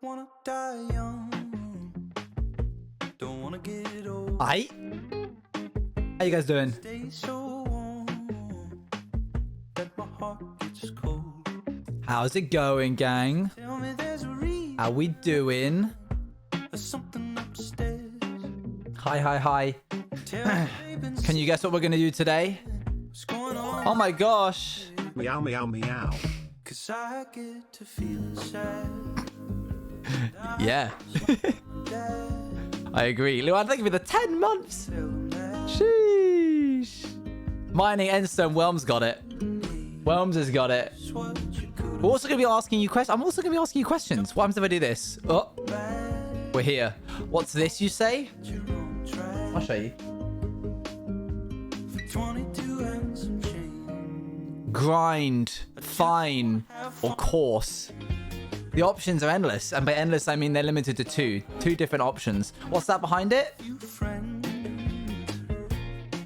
wanna die young. Don't wanna get old. Hi. How you guys doing? Stay so warm that my heart gets cold. How's it going, gang? Tell me there's a reason. How we doing? There's something upstairs. Hi. Tell me they've been Can you guess what we're gonna do today? what's going on. Oh my gosh. Meow meow meow. 'Cause I get to feeling sad. Yeah. I agree. Luan, thank you for the 10 months. Tell 'em that Sheesh. Mining Endstone, Whelms got it. Whelms has got it. it's what you could We're also going to be asking you questions. I'm also going to be asking you questions. What happens if I do this? Oh, have. we're here. What's this, you say? You're on track I'll show you. for 22 and some change. Grind, fine, or course. The options are endless. And by endless, I mean they're limited to two. Two different options. What's that behind it? You friends,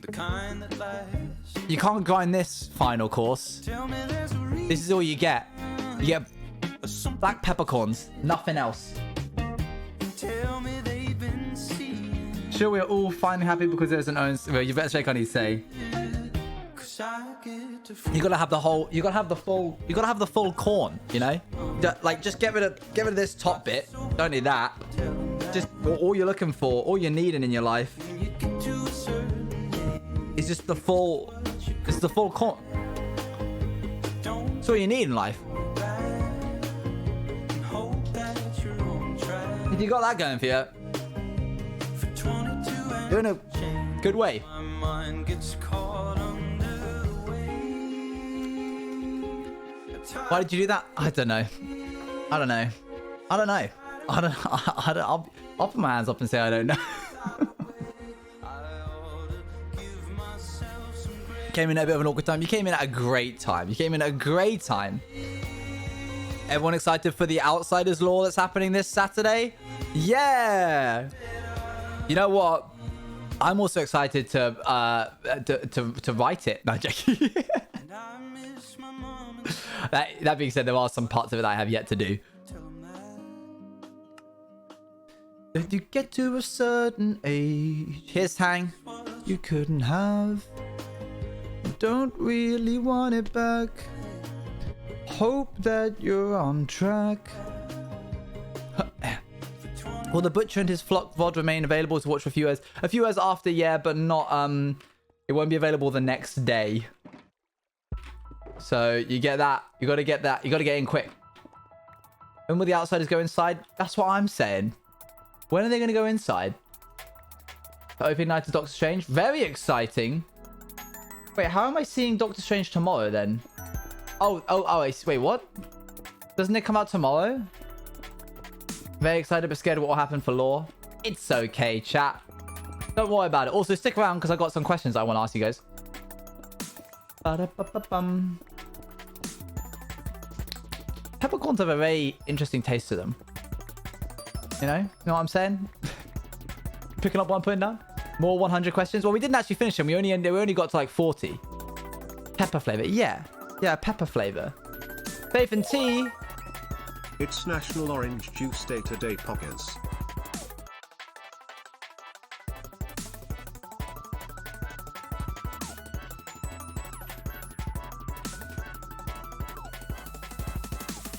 the kind that lasts. You can't grind this final course. Tell me there's a reason. This is all you get. You get Or something. black peppercorns. Nothing else. Tell me they've been seeing. Sure, we're all fine and happy because there's an own. Well, you better check on his say. 'Cause I get to feel. You gotta have the whole. You gotta have the full. You gotta have the full corn. You know, like just get rid of this top bit. Don't need that. Just all you're looking for, all you're needing in your life You get to a certain is just the full. It's the full corn. don't That's all you need in life. hope that you're on track If you got that going for you, for 22 and you're in a good way. my mind gets caught under the weight. Why did you do that? I don't know. I'll put my hands up and say I don't know. Came in at a bit of an awkward time. You came in at a great time. Everyone excited for the Outsiders Law that's happening this Saturday? Yeah. You know what? I'm also excited to write it. No, joking. And I miss my mom. That being said, there are some parts of it that I have yet to do. Tell 'em that If you get to a certain age, here's Tang. You couldn't have. Don't really want it back. Hope that you're on track. Will the Butcher and his flock VOD remain available to watch for a few hours? A few hours after, yeah, but not it won't be available the next day. So you get that. You gotta get that. You gotta get in quick. When will the Outsiders go inside? That's what I'm saying. When are they gonna go inside? The opening night of Doctor Strange? Very exciting. Wait, how am I seeing Doctor Strange tomorrow then? Oh, wait, what? Doesn't it come out tomorrow? Very excited but scared of what will happen for Law. It's okay, chat. Don't worry about it. Also, stick around because I got some questions I want to ask you guys. Ba-da-ba-ba-bum. Peppercorns have a very interesting taste to them. You know what I'm saying? Picking up one, putting down. More 100 questions. Well, we didn't actually finish them. We only got to like 40. Pepper flavor. Yeah, pepper flavor. Faith and tea. It's National Orange Juice Day today, poggers.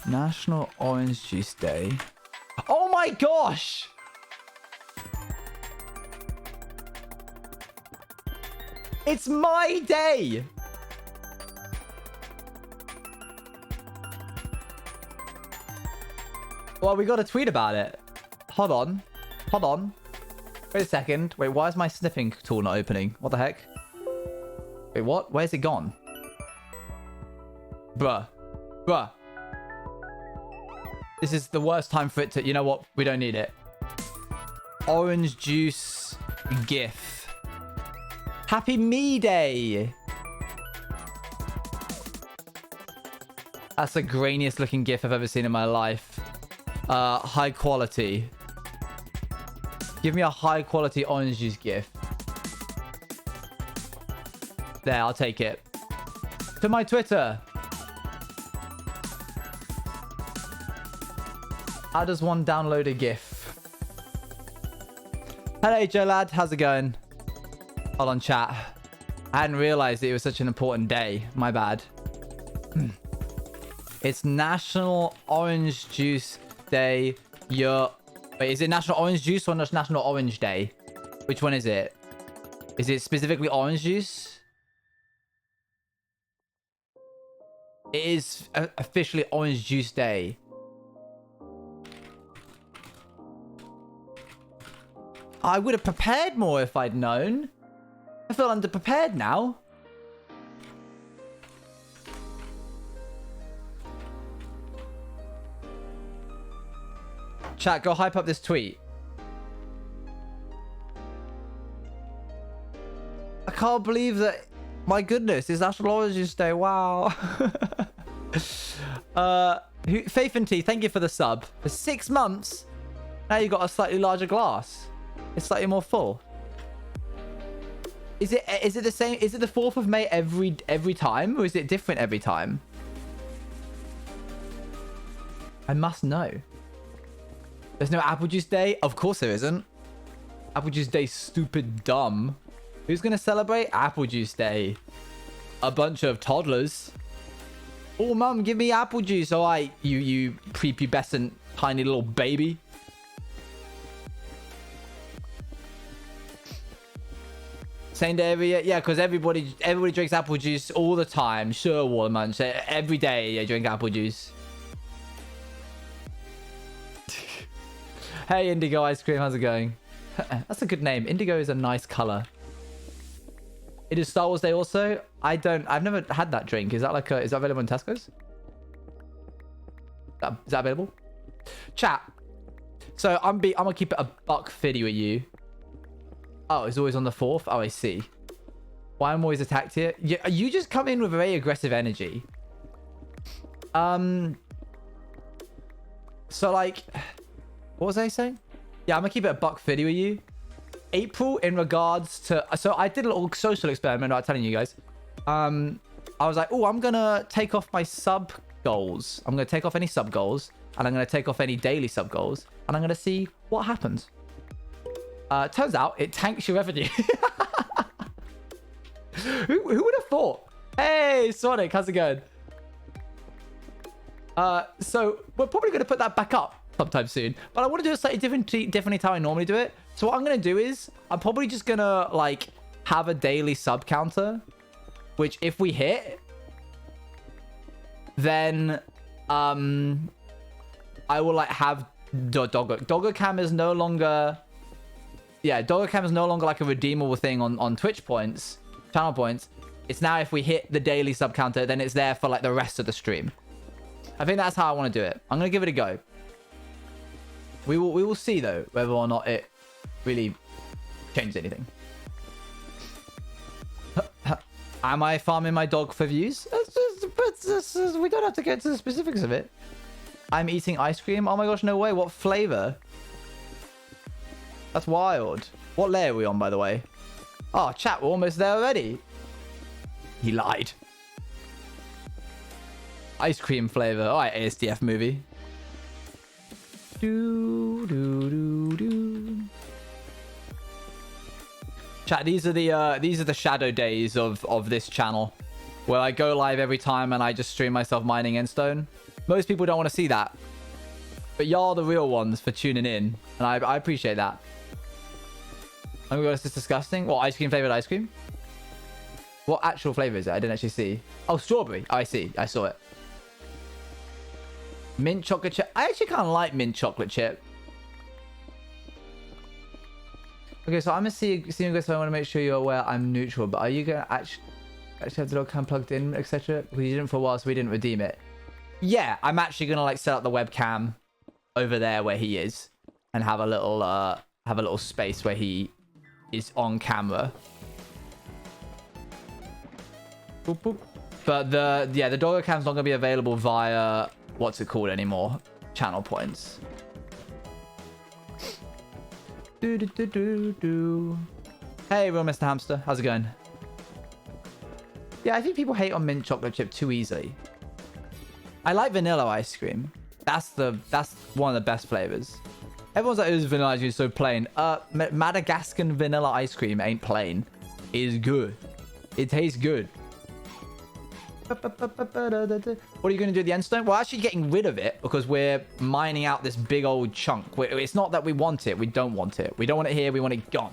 National Orange Juice Day. Oh my gosh! It's my day! Well, we got to tweet about it. Hold on. Wait a second. Wait, why is my sniffing tool not opening? What the heck? Wait, what? Where's it gone? Bruh. This is the worst time for it to... You know what? We don't need it. Orange juice GIF. Happy Me Day. That's the grainiest looking GIF I've ever seen in my life. High quality. Give me a high quality orange juice GIF. There, I'll take it. To my Twitter. How does one download a GIF? Hello, Joe lad. How's it going? Hold on, chat. I hadn't realized it was such an important day. My bad. It's National Orange Juice Day. Wait, is it National Orange Juice or National Orange Day? Which one is it? Is it specifically orange juice? It is officially Orange Juice Day. I would have prepared more if I'd known. I feel underprepared now. Chat, go hype up this tweet. I can't believe that. My goodness, it's National Orange Juice Day. Wow. Faith and Tea, thank you for the sub. For 6 months, now you got a slightly larger glass. It's slightly more full. Is it the same? Is it the 4th of May every time, or is it different every time? I must know. There's no Apple Juice Day? Of course there isn't. Apple Juice Day, stupid dumb. Who's gonna celebrate Apple Juice Day? A bunch of toddlers. Oh, mum, give me apple juice. All right, you prepubescent tiny little baby. Same day every year? Yeah, because everybody drinks apple juice all the time. Sure, Waterman. So every day you drink apple juice. Hey, Indigo Ice Cream, how's it going? That's a good name. Indigo is a nice color. It is Star Wars Day also. I've never had that drink. Is that available in Tesco's? Is that available? Chat. So I'm gonna keep it a buck fiddy with you. Oh, it's always on the 4th. Oh, I see. Why I'm always attacked here? You just come in with very aggressive energy. So like, what was I saying? Yeah, I'm gonna keep it a buck fiddy with you. April, in regards to, so I did a little social experiment. I'm telling you guys. I was like, oh, I'm gonna take off my sub goals. I'm gonna take off any sub goals, and I'm gonna take off any daily sub goals, and I'm gonna see what happens. Turns out it tanks your revenue. Who would have thought? Hey, Sonic, how's it going? So we're probably gonna put that back up sometime soon, but I want to do it slightly differently to how I normally do it. So what I'm gonna do is I'm probably just gonna like have a daily sub counter, which if we hit, then I will like have Dogger Cam is no longer, yeah, Dogger Cam is no longer like a redeemable thing on Twitch points, channel points. It's now if we hit the daily sub counter, then it's there for like the rest of the stream. I think that's how I want to do it. I'm gonna give it a go. We will see though whether or not it really changes anything. Am I farming my dog for views? We don't have to get to the specifics of it. I'm eating ice cream. Oh my gosh, no way. What flavor? That's wild. What layer are we on, by the way? Oh, chat, we're almost there already. He lied. Ice cream flavor. All right, ASDF movie. Chat, these are the shadow days of this channel, where I go live every time and I just stream myself mining Endstone. Most people don't want to see that, but y'all are the real ones for tuning in, and I appreciate that. Oh my god, is this disgusting? What, ice cream flavored ice cream? What actual flavor is it? I didn't actually see. Oh, strawberry. Oh, I see. I saw it. Mint chocolate chip. I actually kind of like mint chocolate chip. Okay, so I'm seeing you guys, so I want to make sure you're aware I'm neutral. But are you going to actually have the webcam plugged in, etc.? We didn't for a while, so we didn't redeem it. Yeah, I'm actually going to like set up the webcam over there where he is, and have a little space where he is on camera. Boop, boop. But the dogger cam's not going to be available via what's it called anymore? Channel points. Hey, real Mr. Hamster, how's it going? Yeah, I think people hate on mint chocolate chip too easily. I like vanilla ice cream. That's one of the best flavors. Everyone's like, "This vanilla ice cream is so plain." Madagascar vanilla ice cream ain't plain. It is good. It tastes good. What are you going to do at the end stone? We're actually getting rid of it because we're mining out this big old chunk. It's not that we want it. We don't want it. We don't want it here. We want it gone.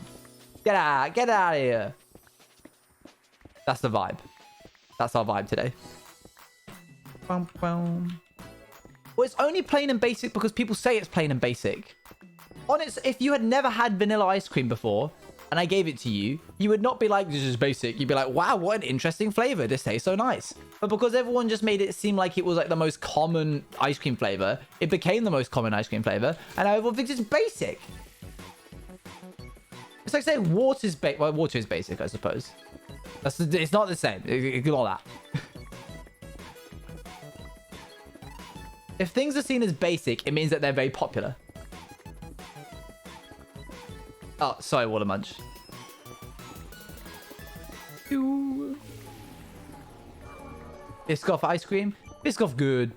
Get out. Get out of here. That's the vibe. That's our vibe today. Well, it's only plain and basic because people say it's plain and basic. Honest, if you had never had vanilla ice cream before and I gave it to you, you would not be like, this is basic. You'd be like, wow, what an interesting flavor. This tastes so nice. But because everyone just made it seem like it was like the most common ice cream flavor, it became the most common ice cream flavor. And now everyone thinks it's basic. It's like saying water's basic. Well, water is basic, I suppose. It's not the same. Ignore that. If things are seen as basic, it means that they're very popular. Oh, sorry, Water Munch. Biscoff ice cream. Biscoff good.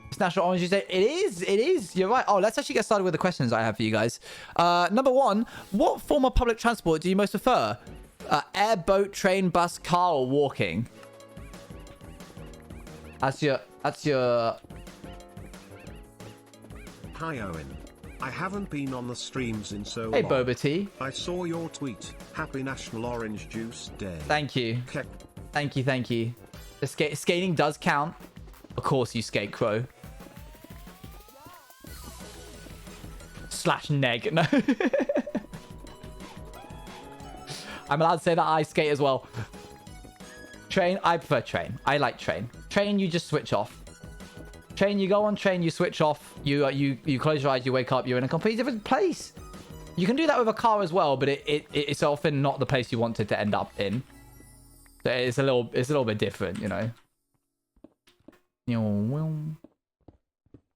It's National Orange Juice Day. It is. It is. You're right. Oh, let's actually get started with the questions I have for you guys. Number one, what form of public transport do you most prefer? Air, boat, train, bus, car, or walking? That's your... Hi Owen. I haven't been on the streams in so Hey, long. Boba Tea. I saw your tweet. Happy National Orange Juice Day. Thank you. Thank you, thank you. The skating does count. Of course you skate, Crow. / neg. No. I'm allowed to say that I skate as well. Train, I prefer train. I like train. Train, you just switch off. Train, you go on train, you switch off. You close your eyes, you wake up, you're in a completely different place. You can do that with a car as well, but it's often not the place you wanted to end up in. So it's a little bit different, you know.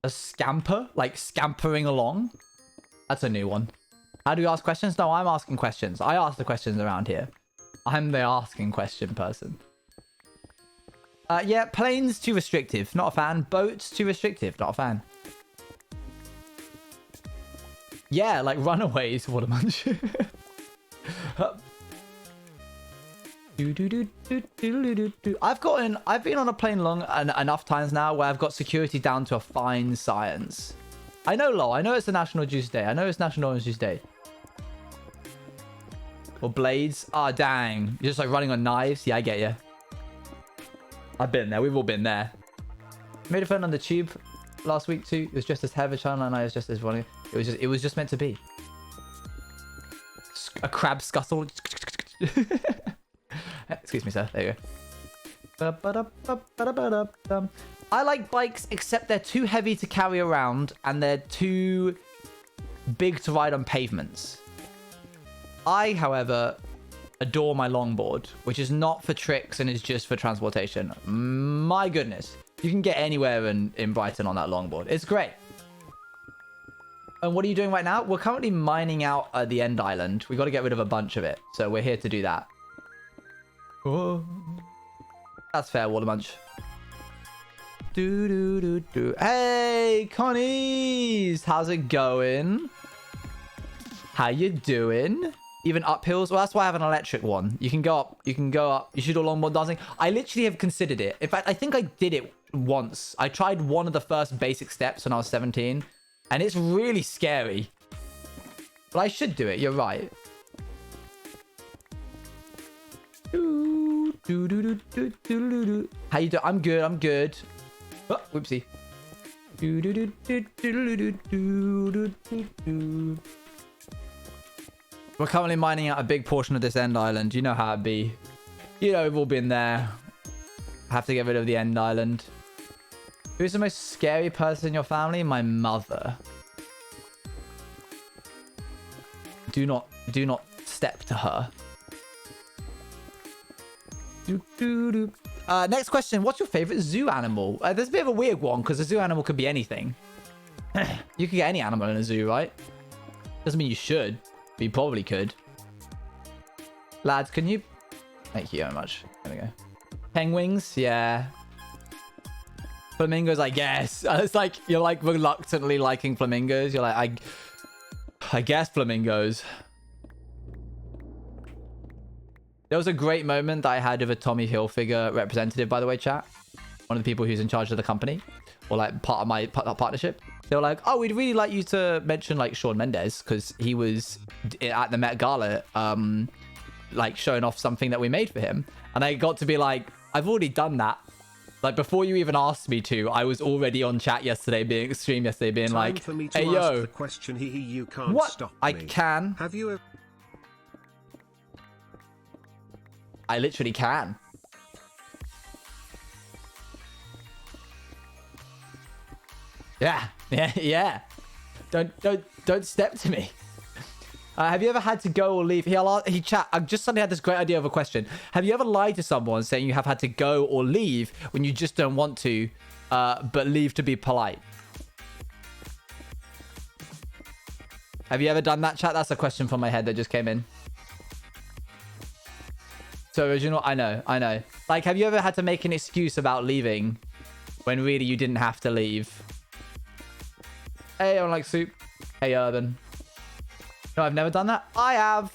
A scamper, like scampering along. That's a new one. How do you ask questions? No, I'm asking questions. I ask the questions around here. I'm the asking question person. Yeah, planes too restrictive. Not a fan. Boats too restrictive. Not a fan. Yeah, like Runaways. What a munch. I've been on a plane long enough times now where I've got security down to a fine science. I know, lol. I know it's a National Juice Day. I know it's National Orange Juice Day. Or blades. Ah, dang. You're just like running on knives. Yeah, I get you. I've been there. We've all been there. Made a friend on the tube last week too. It was just as heavy channel and I was just as running. It was just meant to be. A crab scuttle. Excuse me, sir. There you go. I like bikes, except they're too heavy to carry around and they're too big to ride on pavements. I, however, adore my longboard, which is not for tricks and is just for transportation. My goodness. You can get anywhere in Brighton on that longboard. It's great. And what are you doing right now? We're currently mining out the end island. We got to get rid of a bunch of it. So we're here to do that. Oh. That's fair, Water Munch. Hey, Connies! How's it going? How you doing? Even uphills? Well, that's why I have an electric one. You can go up. You can go up. You should do longboard dancing. I literally have considered it. In fact, I think I did it once. I tried one of the first basic steps when I was 17. And it's really scary. But I should do it. You're right. How you doing? I'm good. I'm good. Oh, whoopsie. We're currently mining out a big portion of this end island. You know how it be. You know, we've all been there. Have to get rid of the end island. Who's the most scary person in your family? My mother. Do not step to her. Next question. What's your favorite zoo animal? There's a bit of a weird one because a zoo animal could be anything. You could get any animal in a zoo, right? Doesn't mean you should, but you probably could. Lads, can you... Thank you very much. There we go. Penguins? Yeah. Flamingos, I guess. It's like you're like reluctantly liking flamingos. You're like, I guess flamingos. There was a great moment that I had with a Tommy Hilfiger representative, by the way, chat. One of the people who's in charge of the company, or like part of my partnership. They were like, oh, we'd really like you to mention like Shawn Mendes because he was at the Met Gala, like showing off something that we made for him. And I got to be like, I've already done that. Like before you even asked me to, I was already on chat yesterday, being Time like, for me to hey ask yo, the question. You can't what? stop I me. can. Have you? I literally can. Yeah. Don't step to me. Have you ever had to go or leave? He chat. I just suddenly had this great idea of a question. Have you ever lied to someone saying you have had to go or leave when you just don't want to, but leave to be polite? Have you ever done that, chat? That's a question from my head that just came in. So original, I know. Like, have you ever had to make an excuse about leaving when really you didn't have to leave? Hey, I like soup. Hey, Urban. No, I've never done that. I have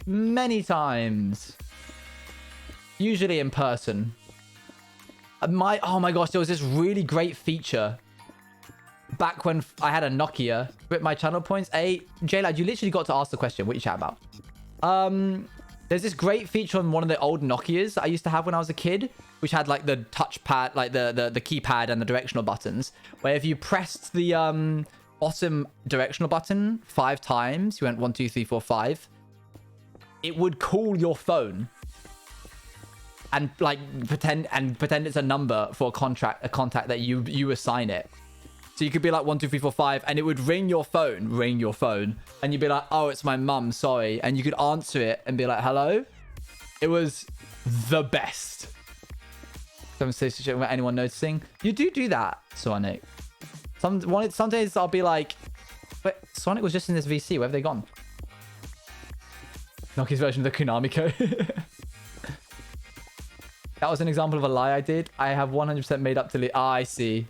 many times. Usually in person. Oh my gosh, there was this really great feature back when I had a Nokia with my channel points. Hey, J-Lad, you literally got to ask the question. What are you chatting about? There's this great feature on one of the old Nokias that I used to have when I was a kid, which had like the touchpad, like the keypad and the directional buttons, where if you pressed the bottom directional button 5 times, you went 1, 2, 3, 4, 5, it would call your phone and like pretend it's a number for a contact that you assign it. So you could be like 1, 2, 3, 4, 5, and it would ring your phone, and you'd be like, oh, it's my mum, sorry. And you could answer it and be like, hello. It was the best. Some situation without anyone noticing. You do that, Sonic. Some days I'll be like, but Sonic was just in this VC. Where have they gone? Nokia's version of the Konami code. That was an example of a lie I did. I have 100% made up to leave. Ah, I see.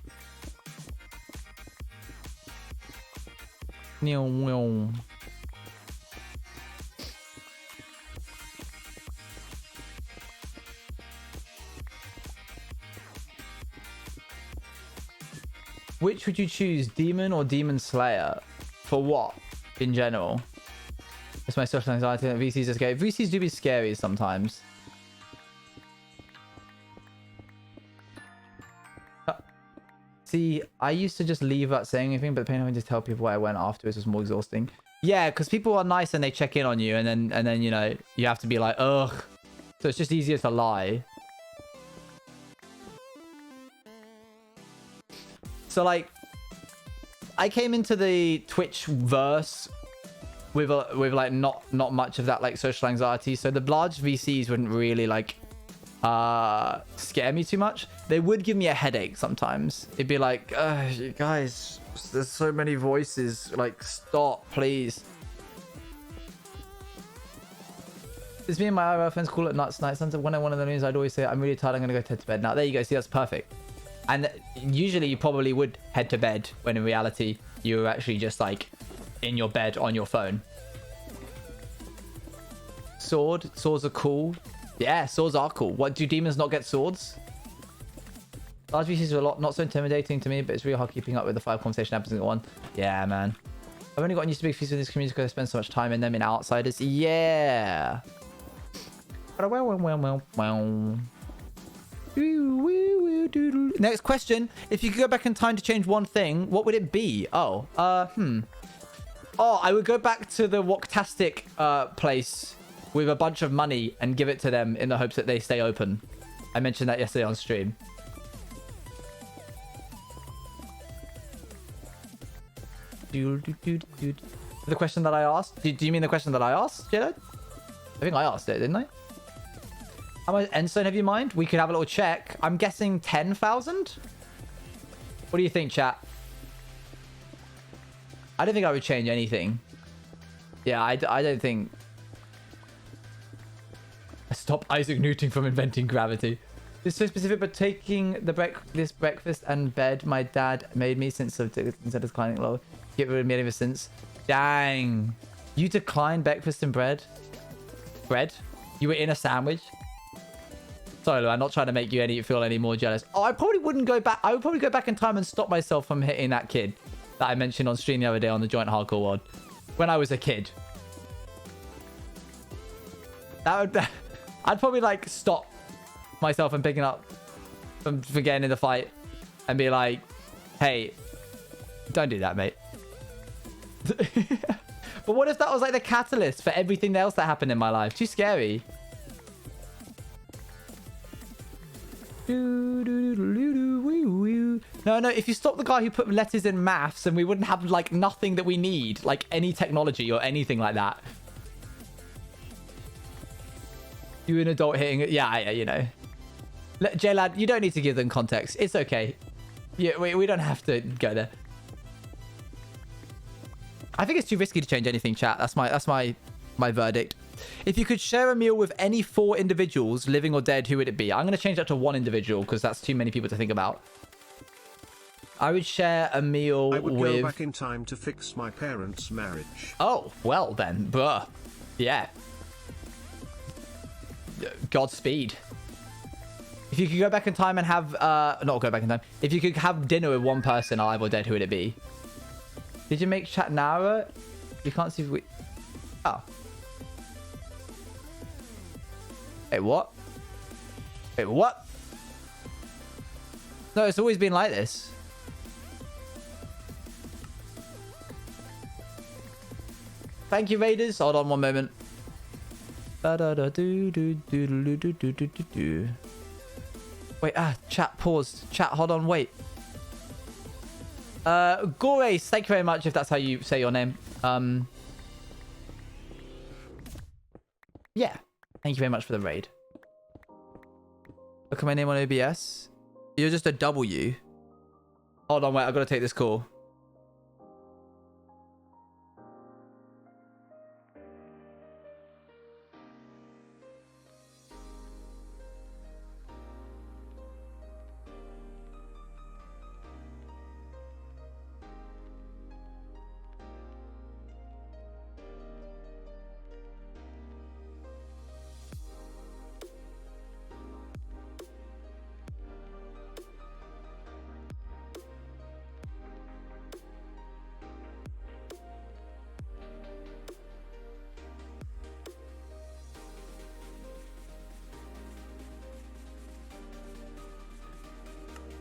Which would you choose, Demon or Demon Slayer? For what, in general? It's my social anxiety. VCs are scary. VCs do be scary sometimes. See, I used to just leave without saying anything, but the pain of having to tell people where I went afterwards was more exhausting. Yeah, because people are nice and they check in on you, and then you know, you have to be like, ugh. So it's just easier to lie. So like, I came into the Twitch verse with like not much of that like social anxiety. So the large VCs wouldn't really like scare me too much. They would give me a headache sometimes. It'd be like, you guys, there's so many voices, like stop please. It's me and my IRL friends call it nuts night. When I one of the news, I'd always say, I'm really tired, I'm gonna go head to bed now. There you go. See, that's perfect. And usually you probably would head to bed when in reality you were actually just like in your bed on your phone. Swords are cool. Yeah, swords are cool. What, do demons not get swords? Large VCs are not so intimidating to me, but it's really hard keeping up with the 5 conversation every single one. Yeah, man. I've only gotten used to big VCs in this community because I spend so much time in them in outsiders. Yeah. Next question. If you could go back in time to change one thing, what would it be? Oh, I would go back to the Woktastic place with a bunch of money and give it to them in the hopes that they stay open. I mentioned that yesterday on stream. The question that I asked? Do you mean the question that I asked, Jedi? I think I asked it, didn't I? How much endstone have you in mind? We could have a little check. I'm guessing 10,000? What do you think, chat? I don't think I would change anything. Yeah, I don't think... Stop Isaac Newton from inventing gravity. This is so specific, but taking this breakfast and bed my dad made me instead of declining low. Get rid of me ever since. Dang. You declined breakfast and bread? Bread? You were in a sandwich? Sorry, Lou, I'm not trying to make you feel any more jealous. Oh, I probably wouldn't go back. I would probably go back in time and stop myself from hitting that kid that I mentioned on stream the other day on the Joint Hardcore World. When I was a kid. I'd probably like stop myself from picking up from getting in the fight and be like, hey, don't do that, mate. But what if that was like the catalyst for everything else that happened in my life? Too scary. No, if you stop the guy who put letters in maths, and we wouldn't have like nothing that we need, like any technology or anything like that. You an adult hitting it? Yeah, you know. J-Lad, you don't need to give them context. It's okay. Yeah, we don't have to go there. I think it's too risky to change anything, chat. That's my verdict. If you could share a meal with any 4 individuals, living or dead, who would it be? I'm going to change that to 1 individual because that's too many people to think about. I would share a meal with... I would go back in time to fix my parents' marriage. Oh, well then. Bruh. Yeah. Godspeed. If you could go back in time and have... not go back in time. If you could have dinner with one person, alive or dead, who would it be? Did you make chat narrower? You can't see if we... Oh. Wait, what? Wait, what? No, it's always been like this. Thank you, Raiders. Hold on one moment. Wait, chat paused. Chat, hold on, wait. Gores, thank you very much if that's how you say your name. Yeah. Thank you very much for the raid. Look at my name on OBS. You're just a W. Hold on, wait, I've got to take this call.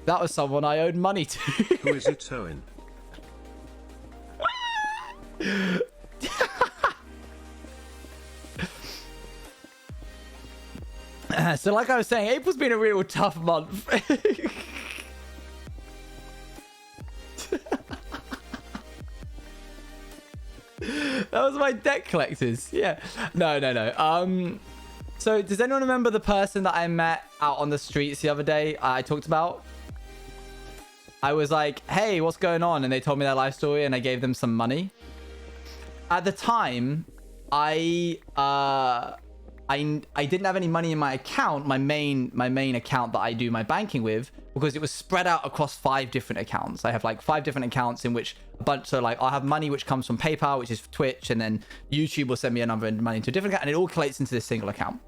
That was someone I owed money to. Who is it, Owen? So like I was saying, April's been a real tough month. That was my debt collectors. Yeah. No. So does anyone remember the person that I met out on the streets the other day I talked about? I was like, hey, what's going on? And they told me their life story and I gave them some money. At the time, I didn't have any money in my account, my main account that I do my banking with, because it was spread out across 5 different accounts. I have like 5 different accounts in which a bunch, so like I'll have money which comes from PayPal, which is Twitch, and then YouTube will send me another money into a different account, and it all collates into this single account.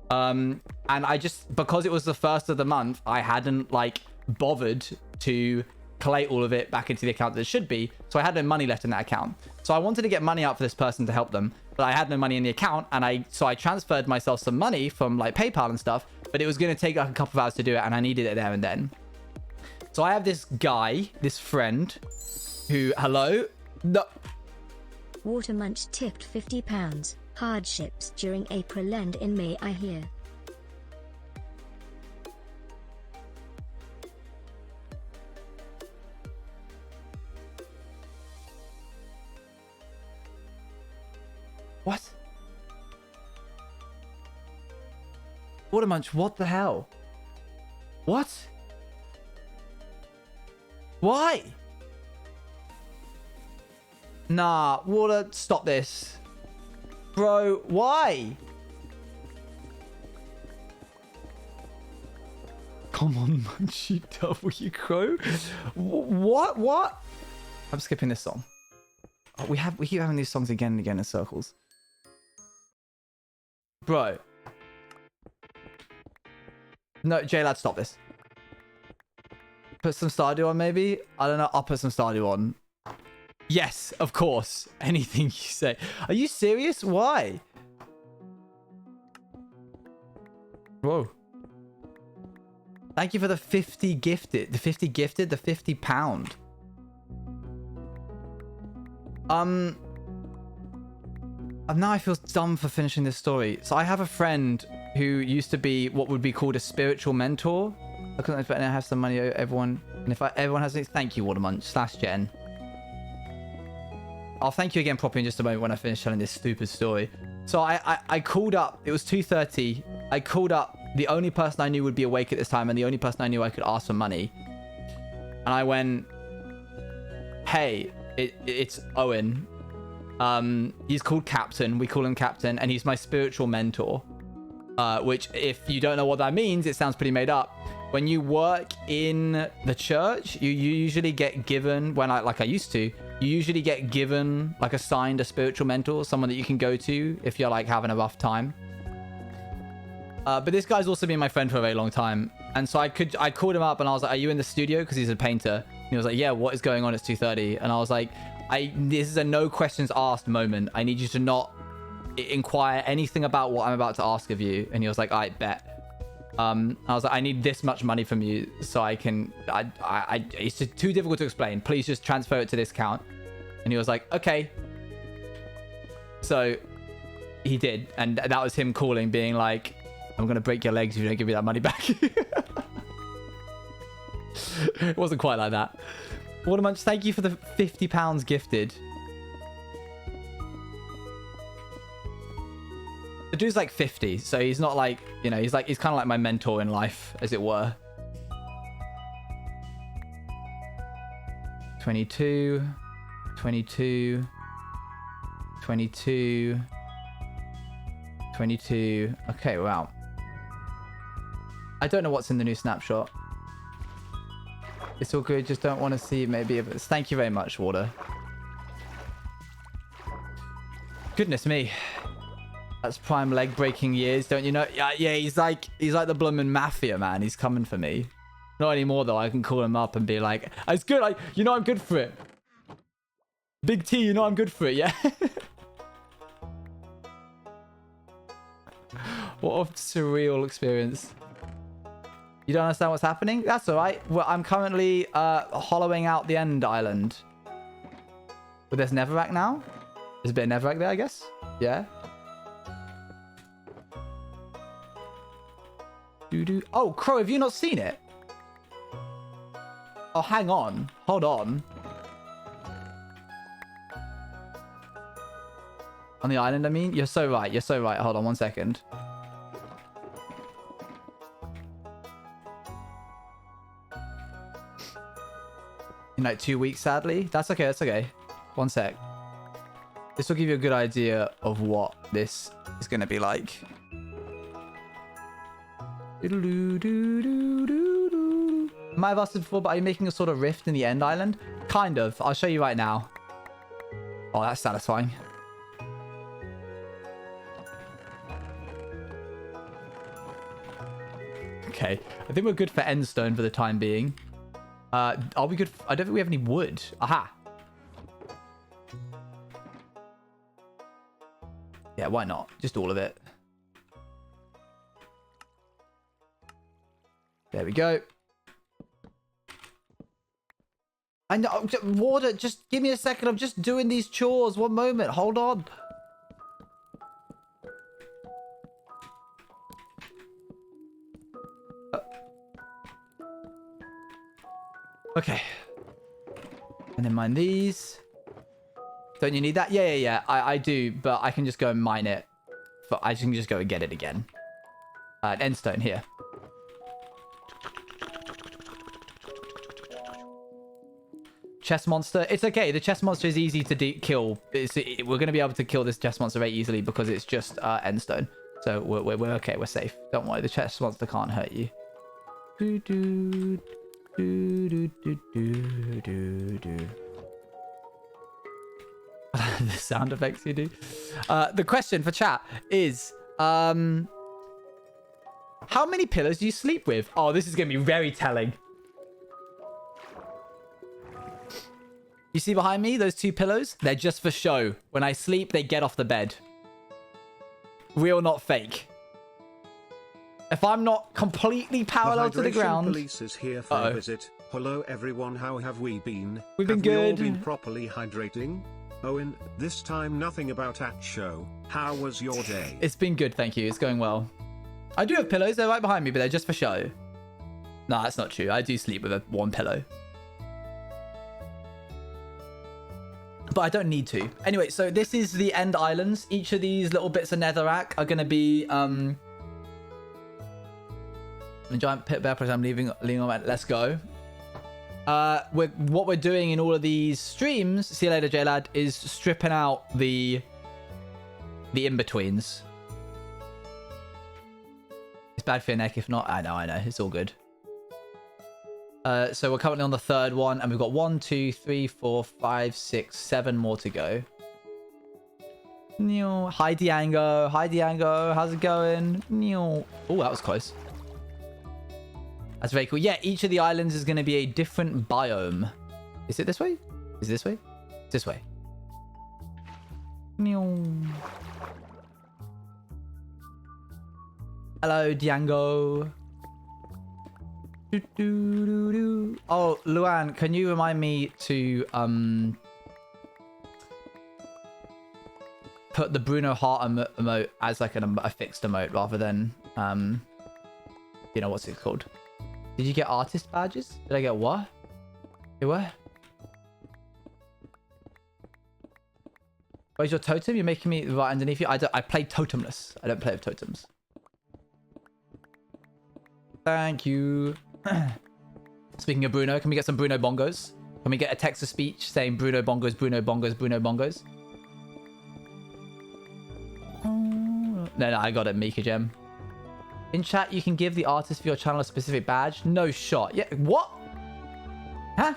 And I just, because it was the first of the month, I hadn't like bothered to collate all of it back into the account that it should be, so I had no money left in that account. So I wanted to get money out for this person to help them, but I had no money in the account, and so I transferred myself some money from like PayPal and stuff, but it was going to take like a couple of hours to do it, and I needed it there and then. So I have this guy, this friend, who, hello? No. Watermunch tipped £50. Hardships during April end in May, I hear. What? Watermunch, what the hell? What? Why? Nah, Water, stop this. Bro, why? Come on, Munchie W Crow. What? I'm skipping this song. Oh, we keep having these songs again and again in circles. Bro. No, J-Lad, stop this. Put some Stardew on, maybe? I don't know. I'll put some Stardew on. Yes, of course. Anything you say. Are you serious? Why? Whoa. Thank you for the 50 gifted. The 50 gifted? The 50 pound. Now I feel dumb for finishing this story. So I have a friend who used to be what would be called a spiritual mentor. I couldn't expect to have some money, everyone. And if everyone has anything, thank you, Watermunch / Jen. I'll thank you again properly in just a moment when I finish telling this stupid story. So I called up. It was 2:30. I called up the only person I knew would be awake at this time and the only person I knew I could ask for money. And I went, hey, it's Owen. He's called Captain. We call him Captain, and he's my spiritual mentor. Which, if you don't know what that means, it sounds pretty made up. When you work in the church, you usually get given, like I used to, you usually get given, like, assigned a spiritual mentor, someone that you can go to if you're, like, having a rough time. But this guy's also been my friend for a very long time. And so I called him up and I was like, are you in the studio? Because he's a painter. And he was like, yeah, what is going on? It's 2:30. And I was like, this is a no questions asked moment. I need you to not inquire anything about what I'm about to ask of you. And he was like, I bet. I was like, I need this much money from you so I can, it's just too difficult to explain. Please just transfer it to this account. And he was like, okay. So he did. And that was him calling, being like, I'm going to break your legs if you don't give me that money back. It wasn't quite like that. Watermunch, thank you for the 50 pounds gifted. The dude's like 50, so he's not like, you know, he's kind of like my mentor in life, as it were. 22, 22, 22, 22. Okay, wow. I don't know what's in the new snapshot. It's all good, just don't want to see maybe if it's... Thank you very much, Water. Goodness me. That's prime leg breaking years, don't you know? Yeah, he's like the Bloomin' Mafia, man. He's coming for me. Not anymore though. I can call him up and be like, it's good, you know I'm good for it. Big T, you know I'm good for it, yeah? What a surreal experience. You don't understand what's happening? That's alright. Well, I'm currently hollowing out the end island. But there's Netherrack now? There's a bit of Netherrack there, I guess? Yeah. Oh, Crow, have you not seen it? Oh, hang on. Hold on. On the island, I mean? You're so right. You're so right. Hold on 1 second. In like 2 weeks, sadly. That's okay. That's okay. 1 sec. This will give you a good idea of what this is going to be like. Might have asked it before, but are you making a sort of rift in the end island? Kind of. I'll show you right now. Oh, that's satisfying. Okay. I think we're good for endstone for the time being. Are we good? I don't think we have any wood. Aha. Yeah, why not? Just all of it. There we go. I know. Water, just give me a second. I'm just doing these chores. 1 moment. Hold on. Okay. And then mine these. Don't you need that? Yeah. I do, but I can just go and mine it. But I can just go and get it again. Endstone here. Chest monster. It's okay. The chest monster is easy to kill. We're going to be able to kill this chest monster very easily because it's just endstone. So we're okay. We're safe. Don't worry. The chest monster can't hurt you. do, do, do, do, do, do, do, do. The sound effects you do. The question for chat is, how many pillows do you sleep with? Oh, this is going to be very telling. You see behind me, those 2 pillows? They're just for show. When I sleep, they get off the bed. Real, not fake. If I'm not completely parallel to the ground... Police is here for a visit. Hello everyone, how have we been? We've been have good. We all been properly hydrating? Owen, this time nothing about at show. How was your day? It's been good, thank you. It's going well. I do have pillows. They're right behind me, but they're just for show. No, that's not true. I do sleep with one pillow. But I don't need to. Anyway, so this is the end islands. Each of these little bits of netherrack are going to be... a giant pit bear project. I'm leaving on it. Let's go. What we're doing in all of these streams, see you later, J-Lad, is stripping out the in-betweens. It's bad for your neck if not. I know. It's all good. So we're currently on the 3rd one, and we've got 1, 2, 3, 4, 5, 6, 7 more to go. Hi, Diango. Hi, Diango. How's it going? Oh, that was close. That's very cool. Yeah, each of the islands is going to be a different biome. Is it this way? Is it this way? It's this way. Hello, Diango. Oh, Luan, can you remind me to put the Bruno Hart emote as like a fixed emote rather than you know what's it called? Did you get artist badges? Did I get what? What? Where's your totem? You're making me right underneath you. I play totemless. I don't play with totems. Thank you. Speaking of Bruno, can we get some Bruno bongos? Can we get a text to speech saying Bruno bongos, Bruno bongos, Bruno bongos? No, I got it, Mika Gem. In chat, you can give the artist for your channel a specific badge. No shot. Yeah, what? Huh?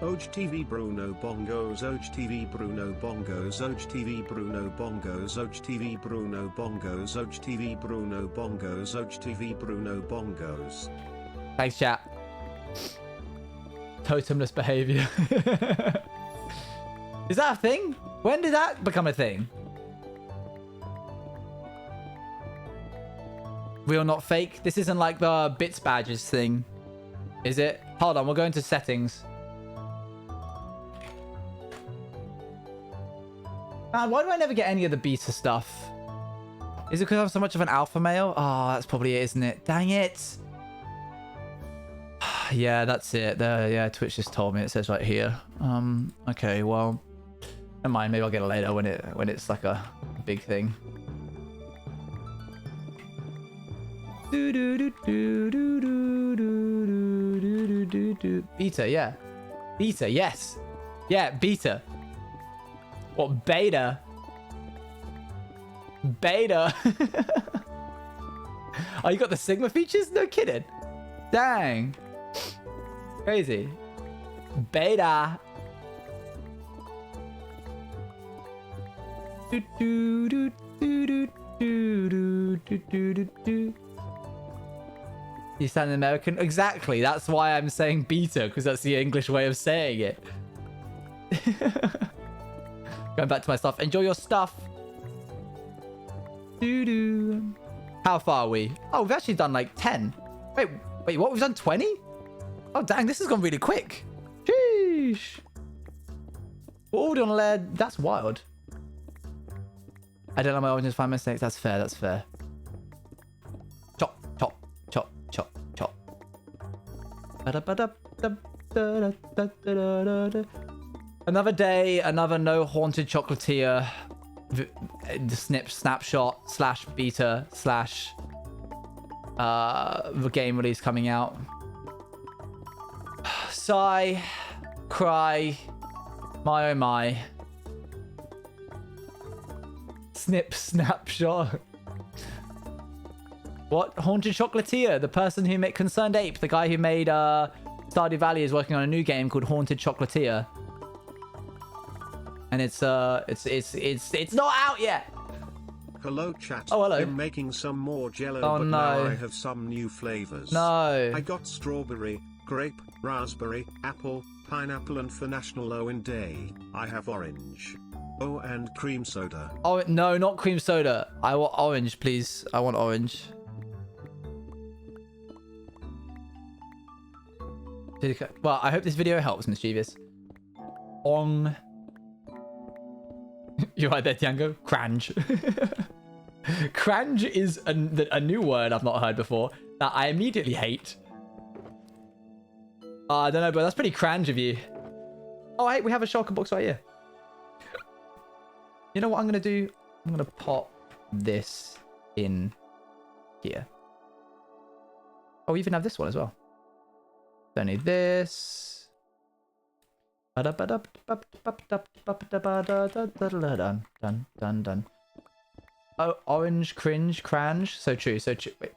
Oj TV Bruno Bongos, Oj TV Bruno Bongos, Oj TV Bruno Bongos, Oj TV Bruno Bongos, Oj TV Bruno Bongos, Oj TV Bruno Bongos. Thanks, chat. Totemless behavior. Is that a thing? When did that become a thing? Real, not fake. This isn't like the bits badges thing, is it? Hold on, we'll go into settings. Man, why do I never get any of the beta stuff? Is it because I'm so much of an alpha male? Oh, that's probably it, isn't it? Dang it. Yeah, that's it. There, yeah, Twitch just told me. It says right here. Okay, well, never mind. Maybe I'll get it later when it's like a big thing. Beta, yeah. Beta, yes. Yeah, beta. What, beta? Beta? Oh, you got the Sigma features? No kidding. Dang. Crazy. Beta. You sound American? Exactly. That's why I'm saying beta, because that's the English way of saying it. Going back to my stuff. Enjoy your stuff. How far are we? Oh, we've actually done like 10. Wait, what? We've done 20? Oh, dang, this has gone really quick. Sheesh. We're already on lead. That's wild. I don't know my origins, find mistakes. That's fair, that's fair. Chop, chop, chop, chop, chop. Another day, another no haunted chocolatier. Snapshot slash beta slash the game release coming out. Sigh, cry, my oh my. Snapshot. What? Haunted Chocolatier, the person who made Concerned Ape, the guy who made Stardew Valley, is working on a new game called Haunted Chocolatier. And it's not out yet. Hello chat. Oh, hello. I'm making some more jello, Oh, but no. now I have some new flavors. No. I got strawberry, grape, raspberry, apple, pineapple, and for National Owen Day, I have orange. Oh, and cream soda. Oh, no, not cream soda. I want orange, please. I want orange. Well, I hope this video helps, Mischievous. Ong. You're right there, Tiango. Crange. Crange is a new word I've not heard before that I immediately hate. I don't know, but that's pretty crange of you. Oh, hey, we have a shulker box right here. You know what I'm going to do? I'm going to pop this in here. Oh, we even have this one as well. Don't need this. Dun. Oh, orange, crange. So true. Wait.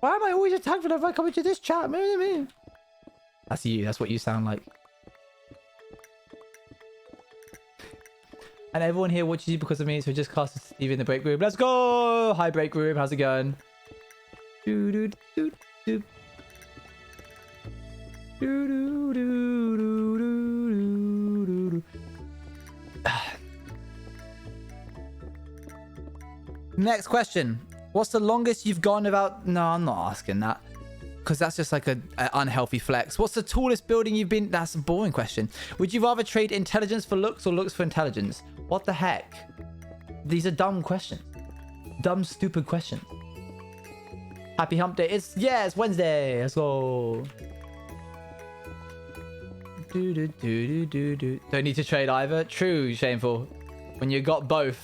Why am I always attacked whenever I come into this chat? That's you. That's what you sound like. And everyone here watches you because of me, so just cast Steve in the break room. Let's go! Hi, break room. How's it going? Next question. What's the longest you've gone without... No, I'm not asking that. Because that's just like an unhealthy flex. What's the tallest building you've been... That's a boring question. Would you rather trade intelligence for looks or looks for intelligence? What the heck? These are dumb questions. Dumb, stupid questions. Happy hump day. It's Wednesday. Let's go. Don't need to trade either. True, Shameful. When you got both.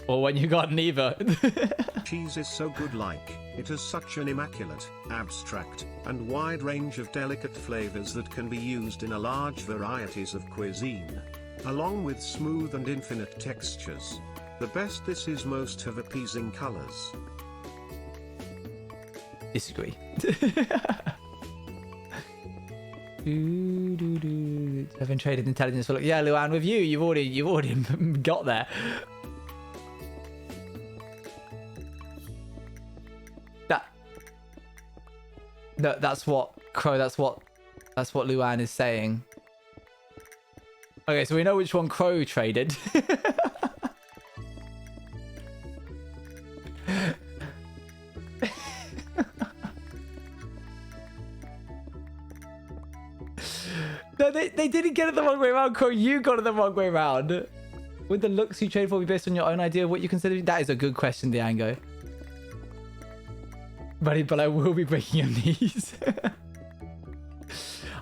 Or when you got neither. Cheese is so good, like, it has such an immaculate, abstract, and wide range of delicate flavors that can be used in a large varieties of cuisine, along with smooth and infinite textures. The best this is most have appeasing colors. Disagree. Haven't traded intelligence for look. Yeah, Luan, with you, you've already got there. That's what Crow. That's what Luan is saying. Okay, so we know which one Crow traded. No, they didn't get it the wrong way around, Crow. You got it the wrong way around. Would the looks you trade for be based on your own idea of what you consider? That is a good question, Diango. But I will be breaking your knees.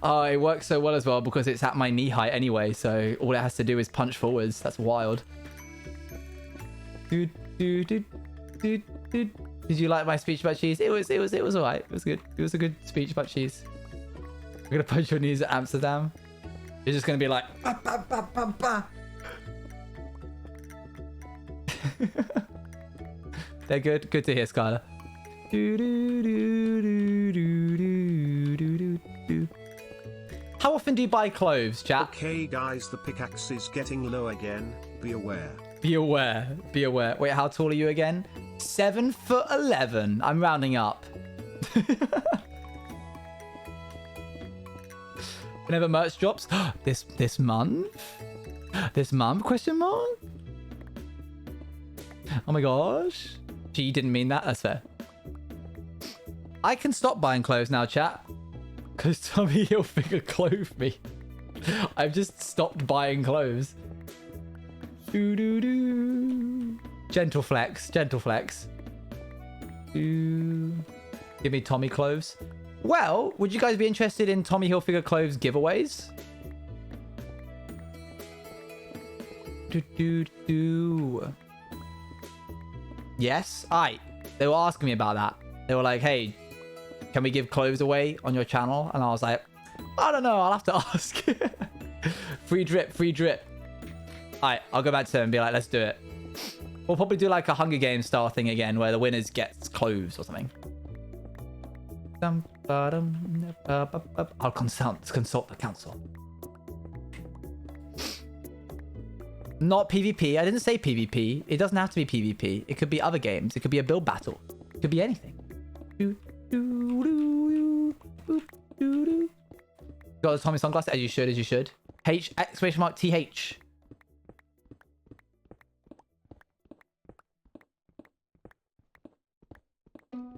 Oh, it works so well as well because it's at my knee height anyway, so all it has to do is punch forwards. That's wild. Did you like my speech about cheese? It was alright. It was good. It was a good speech about cheese. I'm gonna punch your knees at Amsterdam. You're just gonna be like, bah, bah, bah, bah, bah. They're good. Good to hear, Skylar. How often do you buy clothes, chat? Okay guys, the pickaxe is getting low again, be aware. Be aware. Be aware. Wait, how tall are you again? 7'11". I'm rounding up. Whenever merch drops. This month? This month? Question mark? Oh my gosh. Gee, you didn't mean that. That's fair. I can stop buying clothes now, chat. Because Tommy Hilfiger clothed me. I've just stopped buying clothes. Gentle flex. Gentle flex. Give me Tommy clothes. Well, would you guys be interested in Tommy Hilfiger clothes giveaways? Yes? Aight. They were asking me about that. They were like, hey, can we give clothes away on your channel? And I was like, I don't know. I'll have to ask. Free drip. Free drip. Alright, I'll go back to them and be like, let's do it. We'll probably do like a Hunger Games style thing again where the winners gets clothes or something. I'll consult the council. Not PvP. I didn't say PvP. It doesn't have to be PvP. It could be other games. It could be a build battle. It could be anything. Got the Tommy sunglasses as you should. H exclamation mark TH.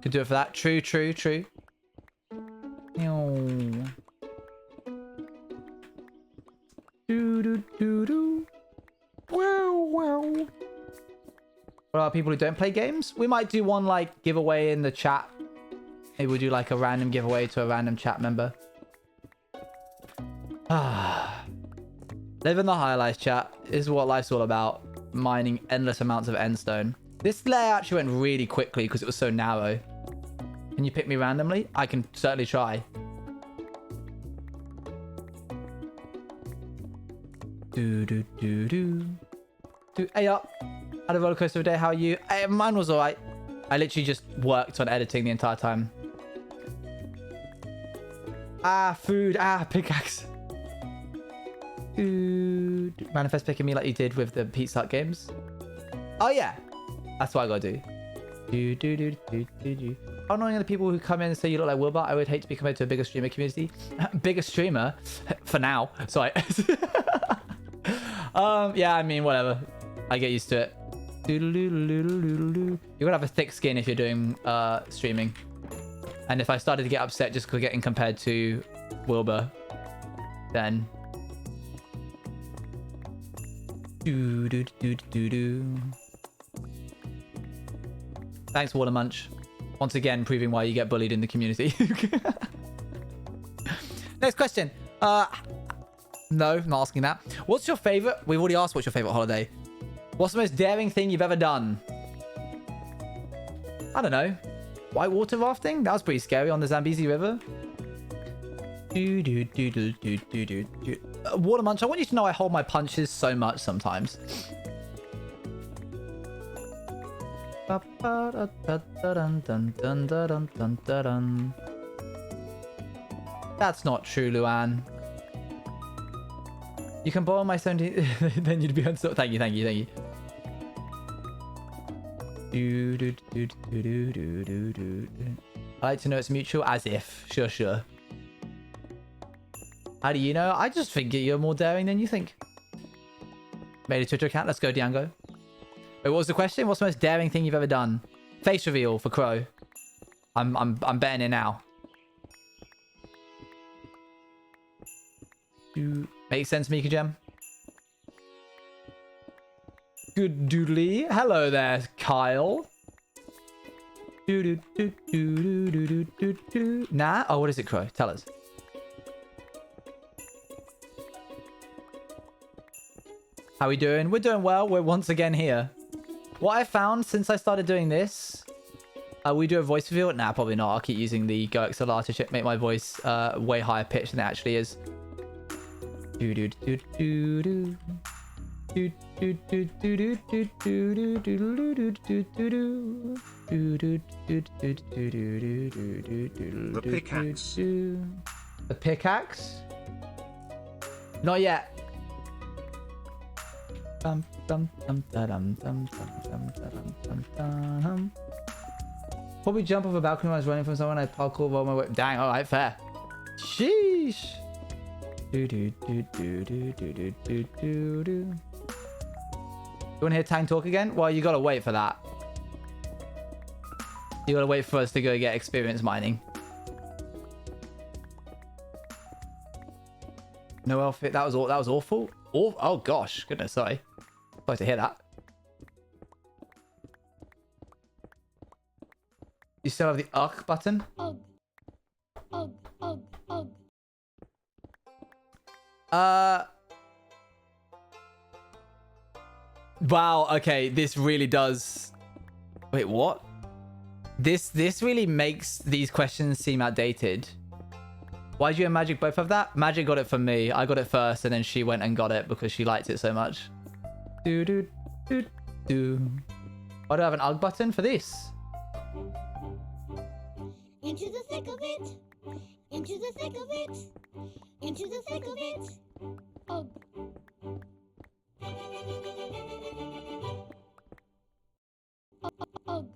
Could do it for that. True. Wow. What about people who don't play games? We might do one like giveaway in the chat. Maybe we'll do like a random giveaway to a random chat member. Living the high life, chat. This is what life's all about. Mining endless amounts of endstone. This layer actually went really quickly because it was so narrow. Can you pick me randomly? I can certainly try. Hey up. Had a roller coaster of a day. How are you? Hey, mine was alright. I literally just worked on editing the entire time. Food. Pickaxe. Manifest picking me like you did with the Pizza Hut games. Oh yeah. That's what I gotta do. How annoying are the people who come in and say you look like Wilbur? I would hate to be compared to a bigger streamer community. Bigger streamer? For now. Sorry. Yeah, I mean, whatever. I get used to it. You're gonna have a thick skin if you're doing streaming. And if I started to get upset just for getting compared to Wilbur, then... Thanks, Watermunch. Once again, proving why you get bullied in the community. Next question. No, not asking that. What's your favorite? We've already asked what's your favorite holiday. What's the most daring thing you've ever done? I don't know. Whitewater rafting? That was pretty scary on the Zambezi River. Watermunch, I want you to know I hold my punches so much sometimes. That's not true, Luan. You can borrow my 70, then you'd be unstoppable. Thank you. I like to know it's mutual, as if. Sure. How do you know? I just think you're more daring than you think. Made a Twitter account. Let's go, Diango. Wait, what was the question? What's the most daring thing you've ever done? Face reveal for Crow. I'm betting it now. Makes sense, Mika Gem. Good doodly. Hello there, Kyle. Nah? Oh, what is it, Crow? Tell us. How we doing? We're doing well. We're once again here. What I found since I started doing this... we do a voice reveal? Nah, probably not. I'll keep using the GoXLR to make my voice way higher pitched than it actually is. The pickaxe. The pickaxe? Not yet. Probably jump off a balcony when I was running from someone. I parkour roll my way. Dang, alright, fair. Sheesh. You want to hear Tang talk again? Well, you gotta wait for that. You gotta wait for us to go get experience mining. No outfit. That was awful. Oh gosh, goodness, sorry. Sorry to hear that. You still have the UG button? Wow, okay, this really does... Wait, what? This really makes these questions seem outdated. Why did you and Magic both have that? Magic got it from me. I got it first, and then she went and got it because she liked it so much. Why do I have an UG button for this? Into the thick of it. Into the thick of it. Into the thick of it. Oh. Oh.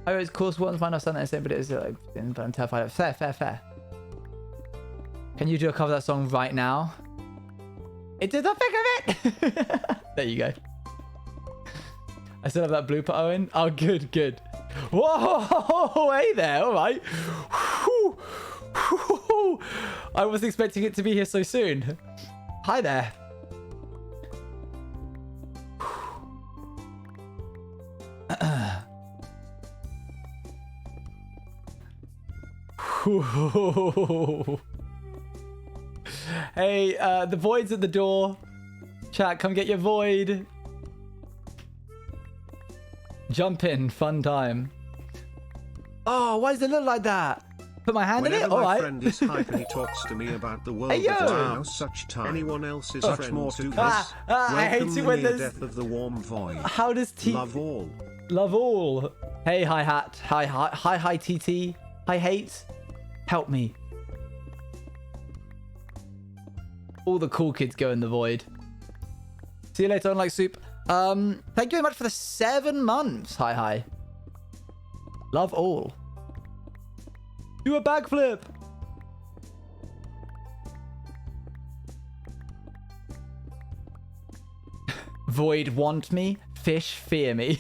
I was course ones might not sound the same, but it is like, but I'm terrified. Fair, fair, fair. Can you do a cover of that song right now? Into the thick of it! There you go. I still have that blooper, Owen. Oh, good, good. Whoa, hey there, all right. Whew. Whew. I wasn't expecting it to be here so soon. Hi there. Hey, the void's at the door. Chat, come get your void. Jump in, fun time. Oh, why does it look like that? Put my hand in it? Whenever my Alright. friend is hyper, he talks to me about the world Hey, yo! that is now such time. Anyone else's Oh. friend more to this. I hate Welcome it the when near there's... death of the warm void. How does T... Love all. Love all. Hey, hi-hat. Hi, TT. Hi, hate. Help me. All the cool kids go in the void. See you later, Unlike Soup. Thank you very much for the 7 months. Hi. Love all. Do a backflip. Void want me. Fish fear me.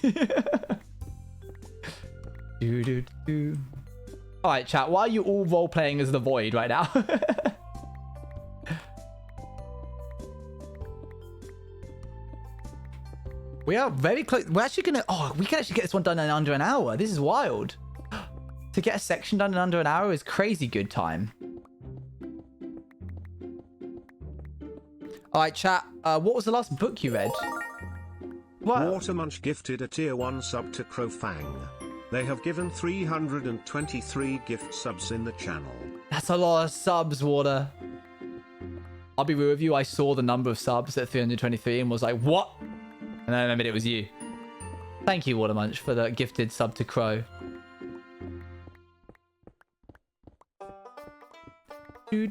Do. All right, chat. Why are you all role playing as the void right now? We are very close. We're actually gonna. Oh, we can actually get this one done in under an hour. This is wild. To get a section done in under an hour is crazy good time. All right, chat. What was the last book you read? What? Watermunch gifted a tier 1 sub to Crowfang. They have given 323 gift subs in the channel. That's a lot of subs, Water. I'll be real with you. I saw the number of subs at 323 and was like, what? And then I remembered it was you. Thank you, Watermunch, for the gifted sub to Crow. Do you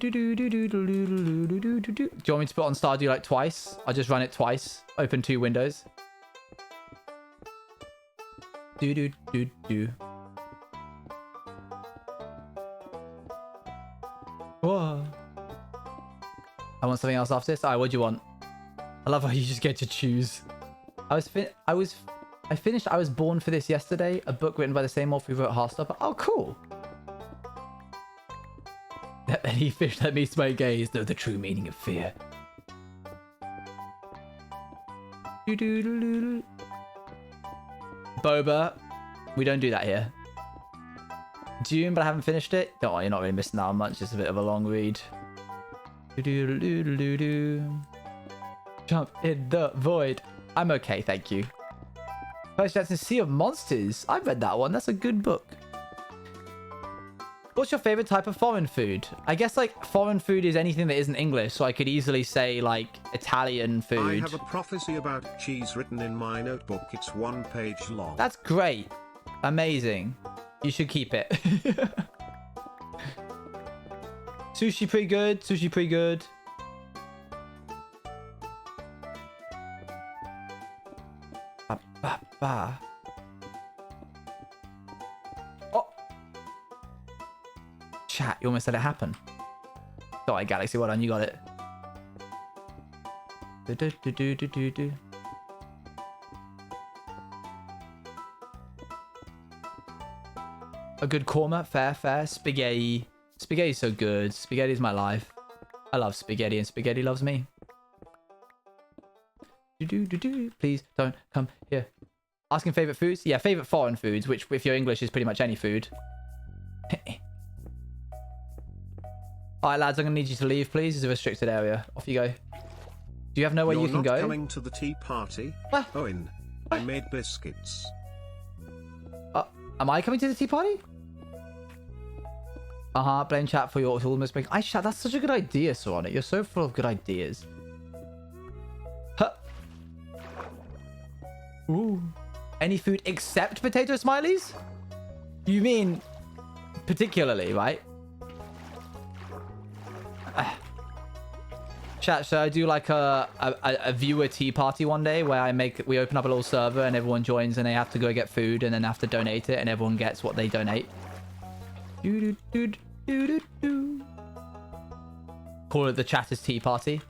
want me to put on Stardew like twice? I'll just run it twice. Open 2 windows. Do. Whoa. I want something else after this. Alright, what do you want? I love how you just get to choose. I finished I Was Born for This yesterday, a book written by the same author who wrote Heartstopper. Oh, cool. Then he fished at me, my gaze, know the true meaning of fear. Boba, we don't do that here. Dune, but I haven't finished it. Don't worry, you're not really missing out on much. Just a bit of a long read. Jump in the void. I'm okay, thank you. Percy Jackson's Sea of Monsters. I've read that one. That's a good book. What's your favorite type of foreign food? I guess like foreign food is anything that isn't English, so I could easily say like Italian food. I have a prophecy about cheese written in my notebook. It's 1 page long. That's great. Amazing. You should keep it. Sushi pretty good. Sushi pretty good. Oh. Chat, you almost let it happen. Alright, Galaxy, well done, you got it. Do. A good korma, fair. Spaghetti. Spaghetti's so good. Spaghetti's my life. I love spaghetti and spaghetti loves me. Please don't come here. Asking favorite foods? Yeah, favorite foreign foods, which if you're English is pretty much any food. Alright, lads, I'm going to need you to leave, please. It's a restricted area. Off you go. Do you have nowhere you can go? You're not coming to the tea party? What? Owen, I made biscuits. Am I coming to the tea party? Blame chat for your almost making. Chat, that's such a good idea, Soronic. You're so full of good ideas. Huh. Ooh. Any food except potato smileys? You mean particularly, right? Chat, should I do like a viewer tea party one day where we open up a little server and everyone joins and they have to go get food and then have to donate it and everyone gets what they donate? Call it the Chatters Tea Party.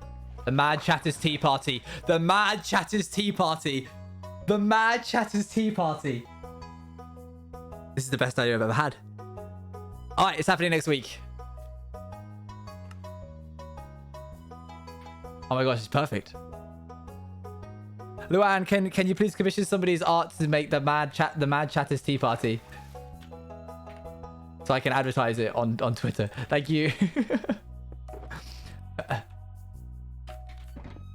The Mad Chatters Tea Party. The Mad Chatters Tea Party. The Mad Chatters Tea Party. This is the best idea I've ever had. All right, it's happening next week. Oh my gosh, it's perfect. Luan, can you please commission somebody's art to make the Mad Chatters Tea Party? So I can advertise it on Twitter. Thank you.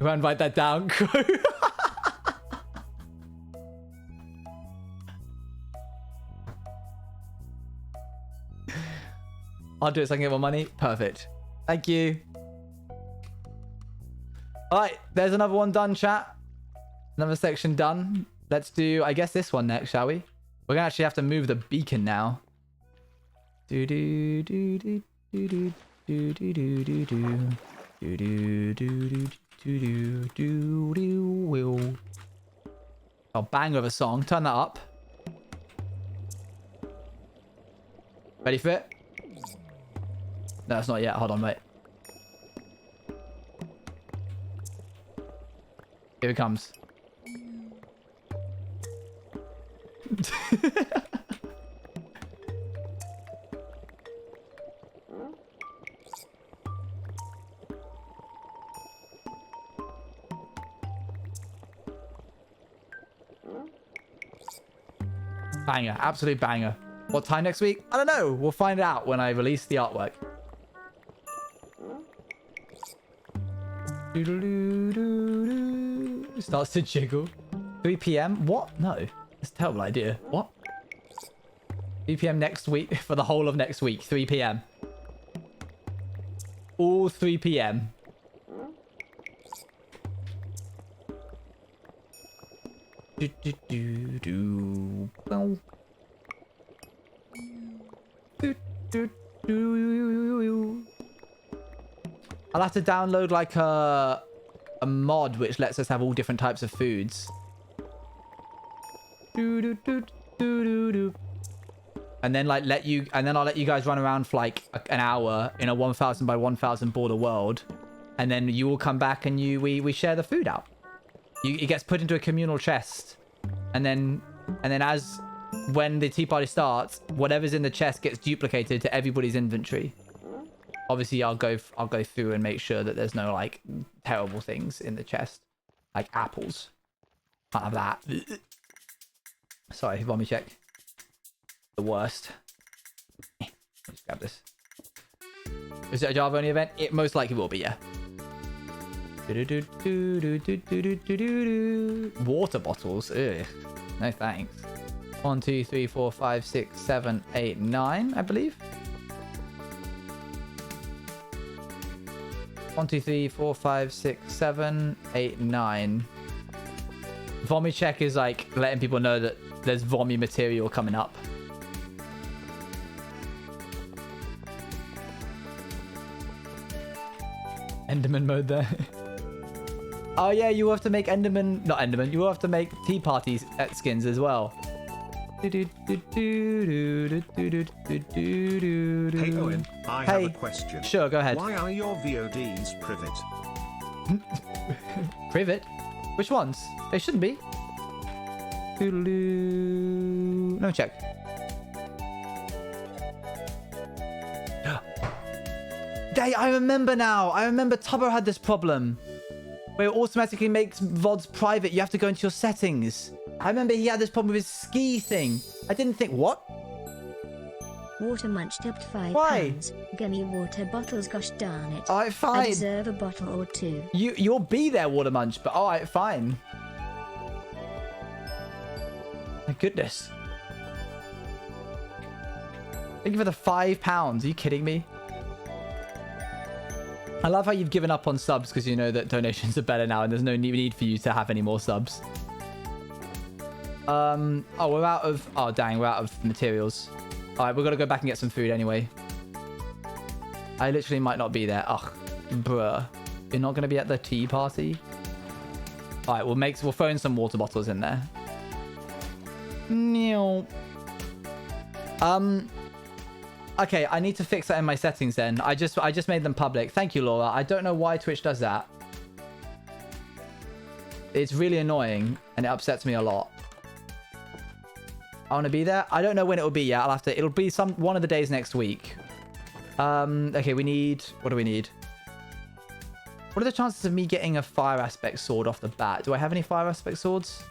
Luan, write that down. I'll do it so I can get more money. Perfect. Thank you. All right, there's another one done, chat. Another section done. Let's do, I guess, this one next, shall we? We're gonna actually have to move the beacon now. Do do do do do do do do do do do do do do do do do. Oh, bang of a song. Turn that up. Ready for it? No, it's not yet. Hold on, mate. Here it comes. Banger. Absolute banger. What time next week? I don't know. We'll find out when I release the artwork. It starts to jiggle. 3 p.m. What? No. That's a terrible idea. What? 3 p.m. next week for the whole of next week. 3 p.m. All 3 p.m. Do, do, do, do. Well. Do, do, do. I'll have to download like a mod which lets us have all different types of foods. Do, do, do, do, do, do. And then like I'll let you guys run around for like an hour in a 1000 by 1000 border world, and then you all come back and we share the food out. It gets put into a communal chest, and then when the tea party starts, whatever's in the chest gets duplicated to everybody's inventory. Obviously, I'll go through and make sure that there's no like terrible things in the chest, like apples. Can't have that. Sorry, vommy check. The worst. Let's grab this. Is it a Java only event? It most likely will be, yeah. Water bottles. Ugh. No thanks. 1, 2, 3, 4, 5, 6, 7, 8, 9, I believe. 1, 2, 3, 4, 5, 6, 7, 8, 9. Vommy check is like letting people know that there's vommy material coming up. Enderman mode there. Oh yeah, you have to make not Enderman, you have to make tea parties at skins as well. Hey Owen, I have a question. Sure, go ahead. Why are your VODs privet? Privet? Which ones? They shouldn't be. Let me check. I remember now. I remember Tubbo had this problem where it automatically makes VODs private. You have to go into your settings. I remember he had this problem with his ski thing. I didn't think, what? Water Munch tipped £5. Why? Gummy water bottles, gosh darn it. Alright, fine. I deserve a bottle or two. You'll be there, Water Munch, but alright, fine. My goodness. Thank you for the £5. Are you kidding me? I love how you've given up on subs because you know that donations are better now and there's no need for you to have any more subs. Oh, we're out of... Oh, dang. We're out of materials. All right, we've got to go back and get some food anyway. I literally might not be there. Ugh. Bruh. You're not going to be at the tea party? All right, we'll throw in some water bottles in there. No. Okay, I need to fix that in my settings then. I just made them public. Thank you, Laura. I don't know why Twitch does that. It's really annoying and it upsets me a lot. I want to be there. I don't know when it will be yet. It'll be one of the days next week. Okay, what do we need? What are the chances of me getting a fire aspect sword off the bat? Do I have any fire aspect swords?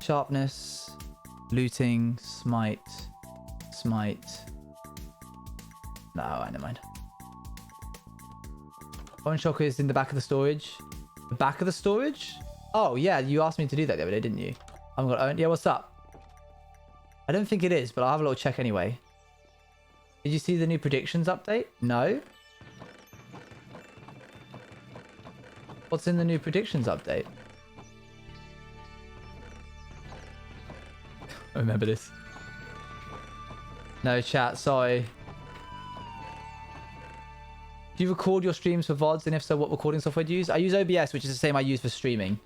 Sharpness, looting, smite. No, never mind. Orange chocolate is in the back of the storage. The back of the storage? Oh, yeah, you asked me to do that the other day, didn't you? Yeah, what's up? I don't think it is, but I'll have a little check anyway. Did you see the new predictions update? No? What's in the new predictions update? I remember this. No, chat, sorry. Do you record your streams for VODs? And if so, what recording software do you use? I use OBS, which is the same I use for streaming.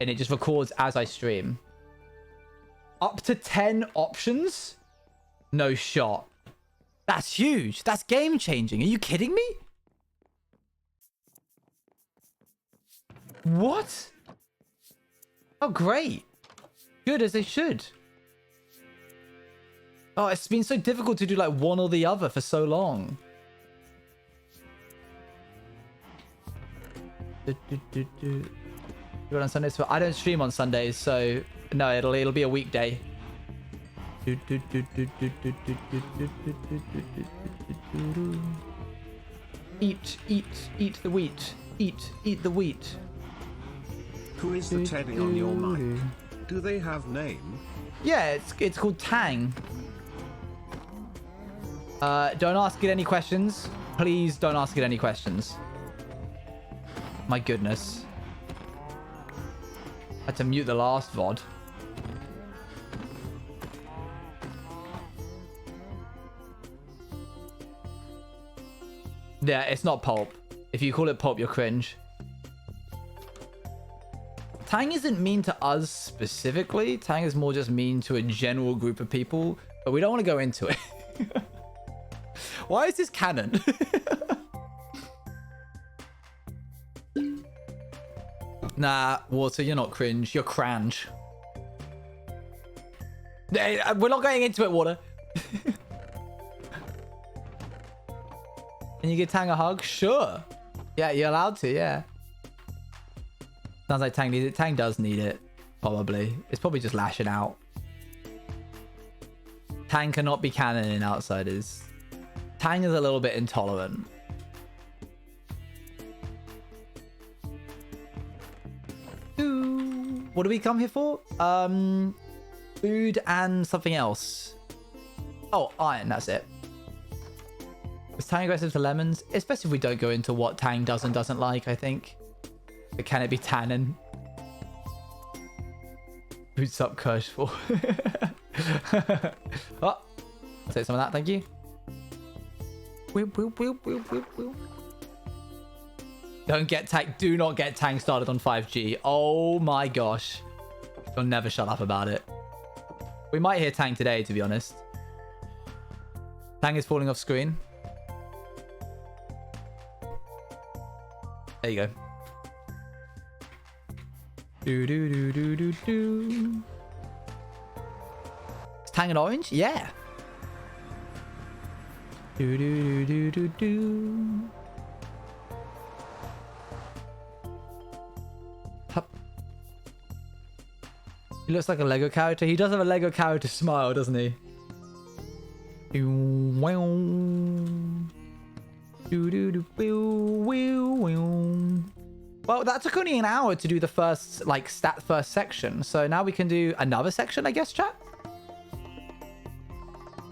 And it just records as I stream. Up to 10 options? No shot. That's huge. That's game changing. Are you kidding me? What? Oh, great. Good as they should. Oh, it's been so difficult to do like one or the other for so long. You're on Sundays? I don't stream on Sundays, so no, it'll be a weekday. Eat the wheat. Eat the wheat. Who is the Teddy on your mic? Do they have name? Yeah, it's called Tang. Don't ask it any questions. Please don't ask it any questions. My goodness. I had to mute the last VOD. Yeah, it's not pulp. If you call it pulp, you're cringe. Tang isn't mean to us specifically. Tang is more just mean to a general group of people. But we don't want to go into it. Why is this canon? Nah, Water, you're not cringe. You're crange. We're not going into it, Water. Can you give Tang a hug? Sure. Yeah, you're allowed to, yeah. Sounds like Tang needs it. Tang does need it. Probably. It's probably just lashing out. Tang cannot be canon in Outsiders. Tang is a little bit intolerant. What do we come here for? Food and something else. Oh, iron, that's it. Is Tang aggressive to lemons? Especially if we don't go into what Tang does and doesn't like, I think. But can it be tannin? Boots up Kirsch for. Oh, take some of that, thank you. Don't get Tang. Do not get Tang started on 5G. Oh my gosh. You'll never shut up about it. We might hear Tang today, to be honest. Tang is falling off screen. There you go. Do. Is Tang an orange? Yeah. Do. He looks like a Lego character. He does have a Lego character smile, doesn't he? Well, that took only an hour to do the first, first section. So now we can do another section, I guess, chat?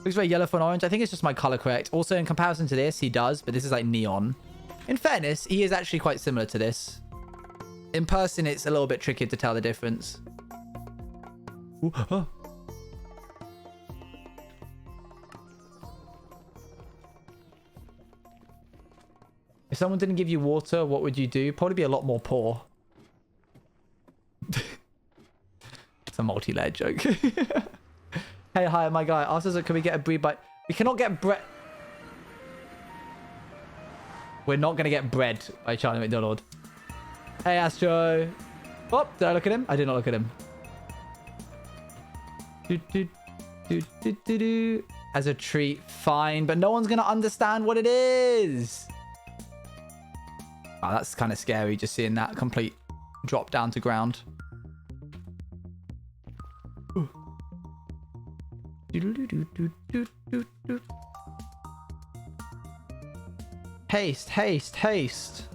Looks very yellow for an orange. I think it's just my color correct. Also, in comparison to this, he does, but this is like neon. In fairness, he is actually quite similar to this. In person, it's a little bit tricky to tell the difference. Ooh, oh. If someone didn't give you water, what would you do? Probably be a lot more poor. It's a multi-layer joke. Hey, hi, my guy. Ask us, can we get a bread bite? We cannot get bread. We're not going to get bread by Charlie McDonald. Hey, Astro. Oh, did I look at him? I did not look at him. As a treat, fine. But no one's going to understand what it is. Oh, that's kind of scary, just seeing that complete drop down to ground. Ooh. Haste, haste, haste.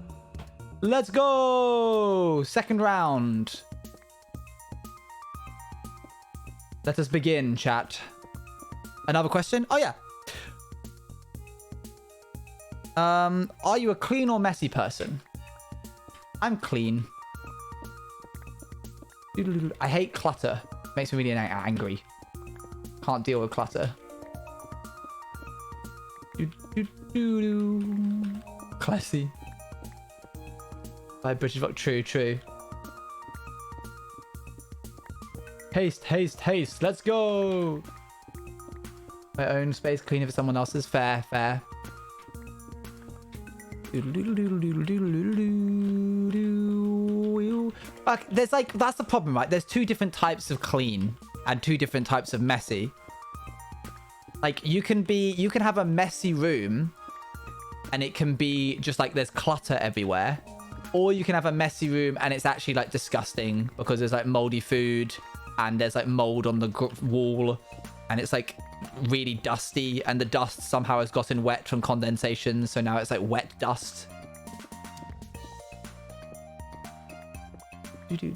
Let's go! Second round. Let us begin, chat. Another question? Oh, yeah. Are you a clean or messy person? I'm clean. I hate clutter. Makes me really angry. Can't deal with clutter. Classy. By British Vogue. True, true. Haste, haste, haste. Let's go. My own space, clean if it's someone else's. Fair, fair. There's like, that's the problem, right? There's two different types of clean and two different types of messy. Like you can have a messy room and it can be just like there's clutter everywhere, or you can have a messy room and it's actually like disgusting because there's like moldy food and there's like mold on the wall and it's like really dusty and the dust somehow has gotten wet from condensation, so now it's like wet dust.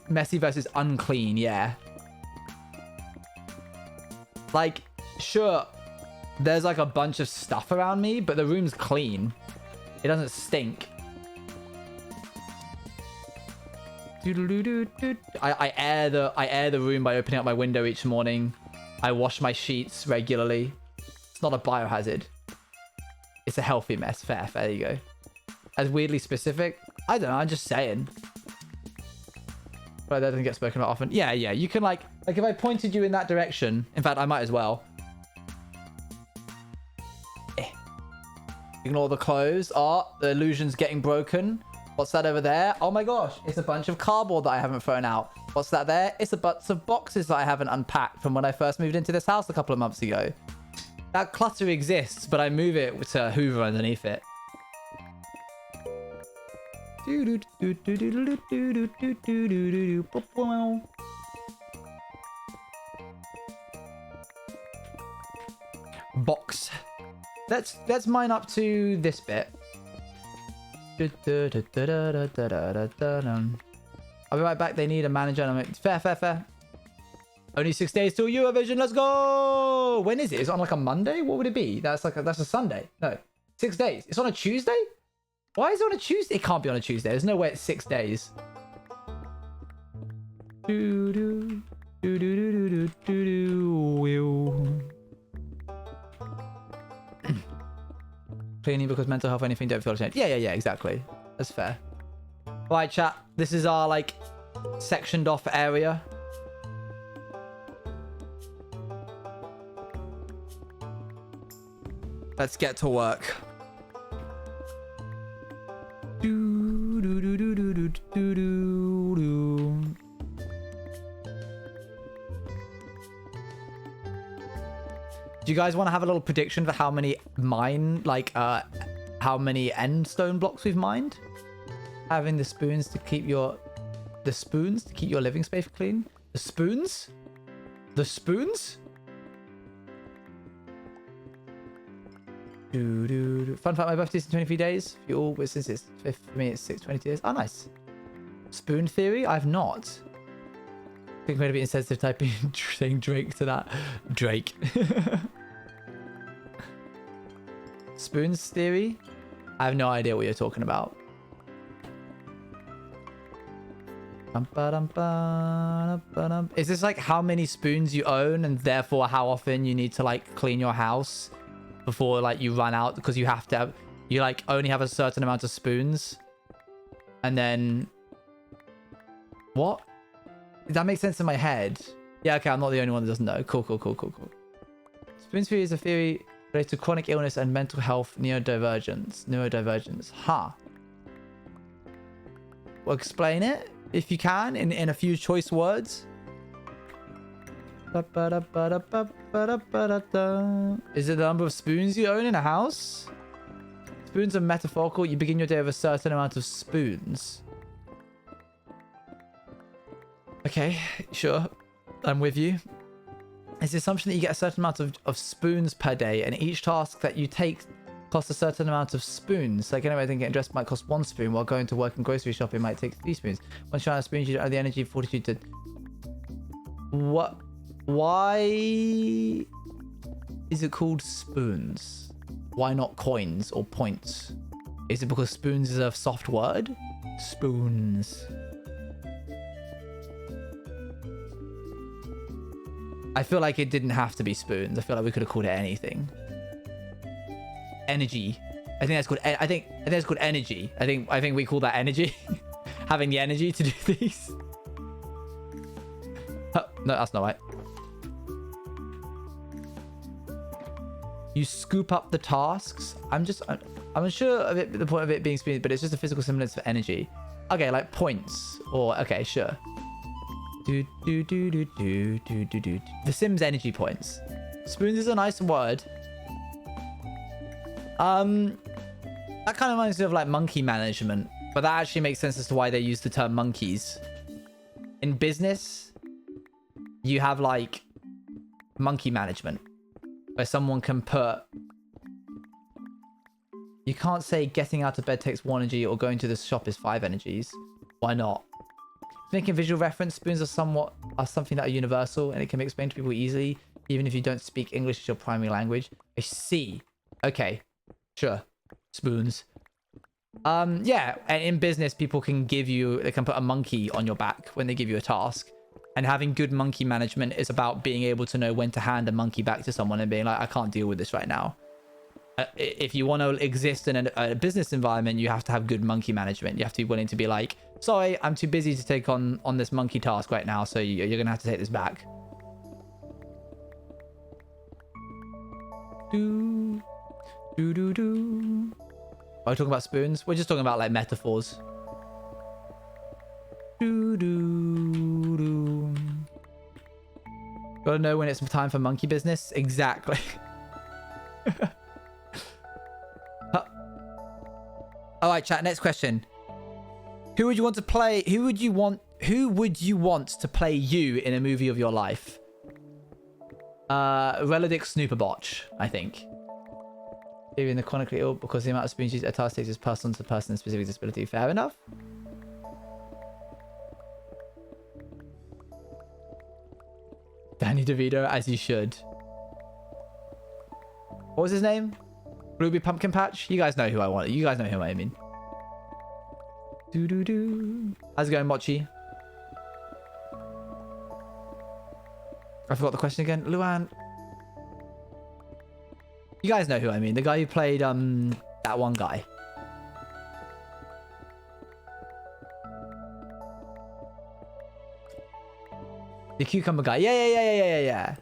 Messy versus unclean, yeah. Like, sure, there's like a bunch of stuff around me, but the room's clean. It doesn't stink. I air the room by opening up my window each morning. I wash my sheets regularly. It's not a biohazard. It's a healthy mess. Fair, fair. There you go. As weirdly specific. I don't know. I'm just saying. But that doesn't get spoken about often. Yeah, yeah. You can like if I pointed you in that direction. In fact, I might as well. Ignore the clothes. Oh, the illusion's getting broken. What's that over there? Oh my gosh, it's a bunch of cardboard that I haven't thrown out. What's that there? It's a bunch of boxes that I haven't unpacked from when I first moved into this house a couple of months ago. That clutter exists, but I move it to Hoover underneath it. Box. Let's mine up to this bit. I'll be right back. They need a manager. And I'm like, fair, fair, fair. Only 6 days till Eurovision. Let's go. When is it? Is it on like a Monday? What would it be? That's a Sunday. No, 6 days. It's on a Tuesday. Why is it on a Tuesday? It can't be on a Tuesday. There's no way it's 6 days. Cleaning because mental health, anything, don't feel ashamed. Yeah, exactly. That's fair. All right, chat. This is our like sectioned off area. Let's get to work. Do you guys want to have a little prediction for how many how many end stone blocks we've mined? Having the spoons to keep your living space clean. The spoons? The spoons? Fun fact, my birthday's in 23 days. For you all, but since it's 5th for me, it's 20 days. Oh, nice. Spoon theory? I've not. I think I'm going to be insensitive typing saying Drake to that. Drake. Spoons theory? I have no idea what you're talking about. Is this like how many spoons you own and therefore how often you need to like clean your house before like you run out, because you have to have, you like only have a certain amount of spoons? And then what? That makes sense in my head. Yeah, okay, I'm not the only one that doesn't know. Cool. Spoons theory is a theory related to chronic illness and mental health neurodivergence. Huh. Well, explain it if you can in a few choice words. Is it the number of spoons you own in a house? Spoons are metaphorical. You begin your day with a certain amount of spoons. Okay, sure. I'm with you. It's the assumption that you get a certain amount of spoons per day, and each task that you take costs a certain amount of spoons. Like anyway, I think getting dressed might cost 1 spoon, while going to work and grocery shopping might take 3 spoons. Once you're out of spoons, you don't have the energy, fortitude to... What? Why is it called spoons? Why not coins or points? Is it because spoons is a soft word? Spoons. I feel like it didn't have to be spoons. I feel like we could have called it anything. Energy. I think that's called. I think it's called energy. I think we call that energy. Having the energy to do these. Oh, no, that's not right. You scoop up the tasks. I'm unsure of it, the point of it being spoons, but it's just a physical semblance for energy. Okay, like points or okay, sure. The Sims energy points. Spoons is a nice word. That kind of reminds me of like monkey management, but that actually makes sense as to why they use the term monkeys. In business, you have like monkey management, where someone can put... You can't say getting out of bed takes 1 energy or going to the shop is 5 energies. Why not? Making visual reference, spoons are something that are universal and it can be explained to people easily, even if you don't speak English as your primary language. I see. Okay, sure. Spoons. Yeah, and in business, people can they can put a monkey on your back when they give you a task. And having good monkey management is about being able to know when to hand a monkey back to someone and being like, I can't deal with this right now. If you want to exist in a business environment, you have to have good monkey management. You have to be willing to be like, sorry, I'm too busy to take on this monkey task right now, so you're going to have to take this back. Are we talking about spoons? We're just talking about like metaphors. Gotta know when it's time for monkey business. Exactly. All right, chat. Next question. Who would you want to play? Who would you want to play you in a movie of your life? Relodic Snooperbotch, I think. Even the chronically ill because the amount of spoons used at task takes is passed on to the person with specific disability. Fair enough. Danny DeVito, as you should. What was his name? Ruby Pumpkin Patch? You guys know who I want. You guys know who I mean. How's it going, Mochi? I forgot the question again. Luan. You guys know who I mean. The guy who played that one guy. The cucumber guy. Yeah.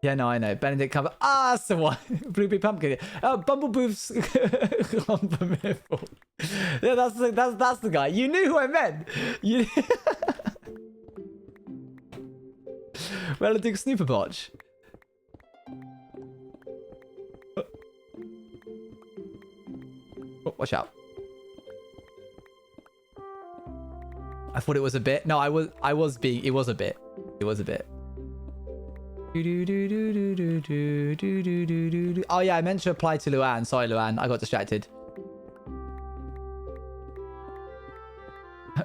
Yeah, no, I know. Benedict Cumberbatch. Ah, that's the one. Blueberry Pumpkin. Oh, Bumblebeef's Lumbermiffle. Yeah, that's the guy. You knew who I meant. You... Relative Snooperbotch. Oh, watch out. I thought it was a bit. No, it was a bit. It was a bit. Oh yeah, I meant to reply to Luan. Sorry, Luan. I got distracted.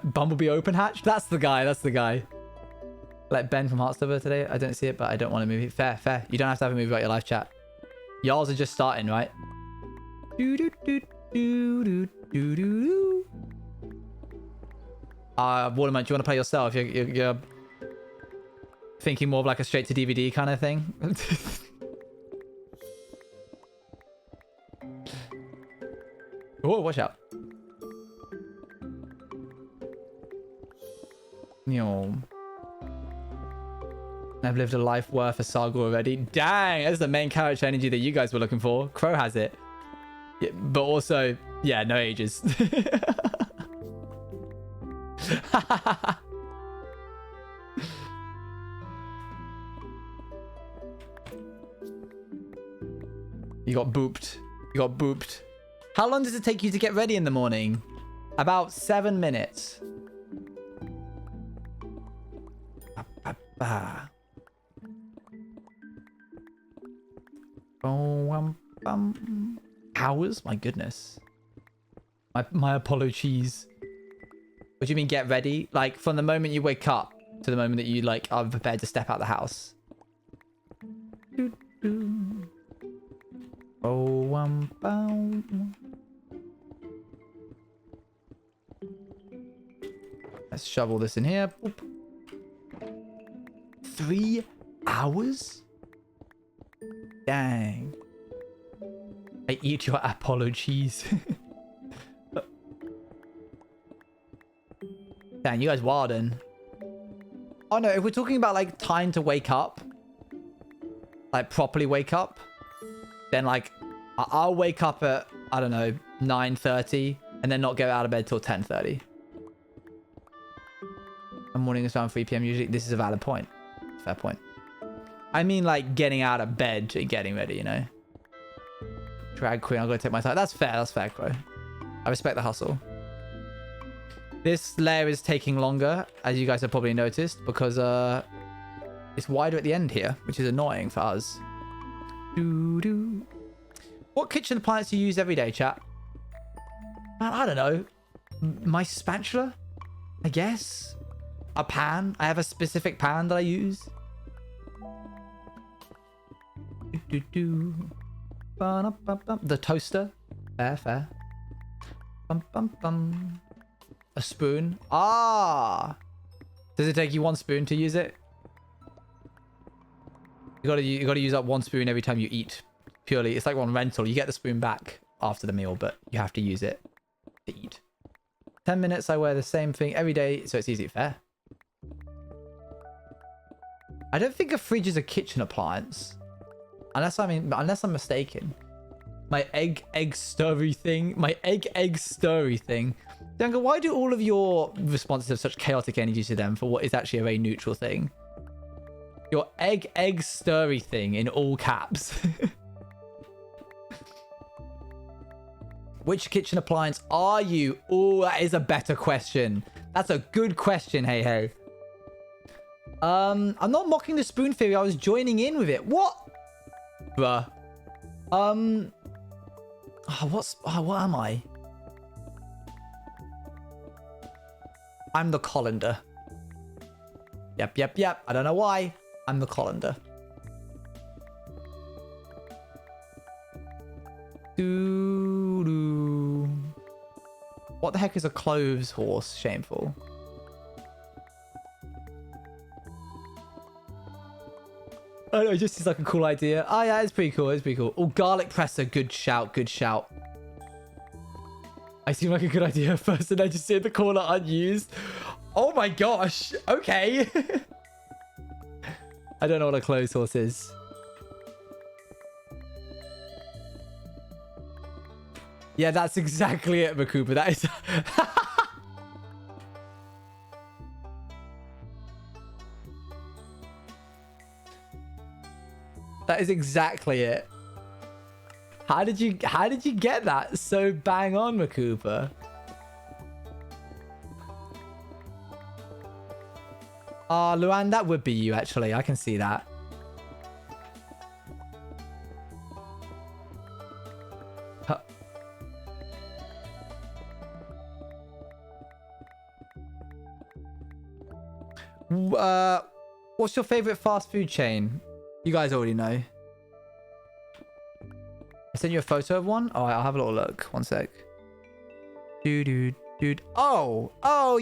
Bumblebee Open Hatch? That's the guy. Like Ben from Heartstopper today. I don't see it, but I don't want a movie. Fair. You don't have to have a movie about your live chat. Y'all's are just starting, right? Waterman, do you want to play yourself? You're thinking more of like a straight to DVD kind of thing. Oh, watch out. Yo. I've lived a life worth a saga already. Dang, that's the main character energy that you guys were looking for. Crow has it. Yeah, but also, yeah, no ages. You got booped. You got booped. How long does it take you to get ready in the morning? About 7 minutes. Hours? My goodness. My Apollo cheese. What do you mean get ready? Like from the moment you wake up to the moment that you like are prepared to step out the house. Let's shovel this in here. Boop. 3 hours? Dang. I eat your Apollo cheese. Dang, you guys wildin'. Oh no, if we're talking about like time to wake up, like properly wake up, then like I'll wake up at, I don't know, 9:30 and then not get out of bed till 10:30. And morning is around 3 p.m. usually. This is a valid point. Fair point. I mean like getting out of bed and getting ready, you know. Drag queen, I'm gonna take my time. That's fair, Crow. I respect the hustle. This layer is taking longer, as you guys have probably noticed, because it's wider at the end here, which is annoying for us. What kitchen appliance do you use every day, chat? Man, I don't know. My spatula, I guess. A pan. I have a specific pan that I use. The toaster. Fair. A spoon. Ah! Does it take you 1 spoon to use it? You gotta use up 1 spoon every time you eat. Purely, it's like one rental. You get the spoon back after the meal, but you have to use it to eat. 10 minutes, I wear the same thing every day, so it's easy. Fair. I don't think a fridge is a kitchen appliance. Unless I'm mistaken. My egg stirry thing. My egg stirry thing. Danga, why do all of your responses have such chaotic energy to them for what is actually a very neutral thing? Your egg stirry thing in all caps. Which kitchen appliance are you? Oh, that is a better question. That's a good question, hey. I'm not mocking the spoon theory. I was joining in with it. What? Bruh. What am I? I'm the colander. Yep. I don't know why. I'm the colander. What the heck is a cloves horse? Shameful. I don't know, it just seems like a cool idea. Oh yeah, it's pretty cool. Oh, garlic presser. Good shout. I seem like a good idea at first and I just see in the corner unused. Oh my gosh. Okay. I don't know what a clothes horse is. Yeah, that's exactly it, Makuba. That is... That is exactly it. How did you get that so bang on, Makuba? Luan, that would be you actually. I can see that. What's your favorite fast food chain? You guys already know. send you a photo of one. All right, I'll have a little look. One sec. Dude. Oh,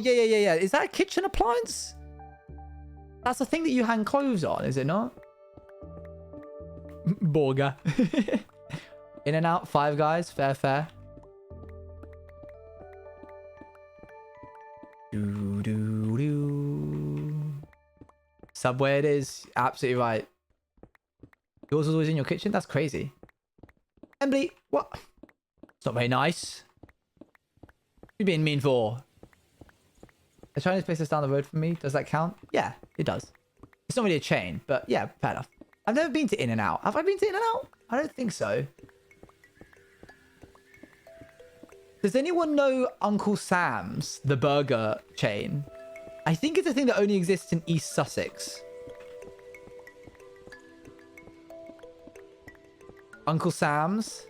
yeah. Is that a kitchen appliance? That's the thing that you hang clothes on, is it not? Burger. In and out, Five Guys, fair. Subway it is. Absolutely right. Yours was always in your kitchen? That's crazy. Emily, what? It's not very nice. What you being mean for? A Chinese place that's down the road from me. Does that count? Yeah, it does. It's not really a chain, but yeah, fair enough. I've never been to In-N-Out. Have I been to In-N-Out? I don't think so. Does anyone know Uncle Sam's, the burger chain? I think it's a thing that only exists in East Sussex. Uncle Sam's?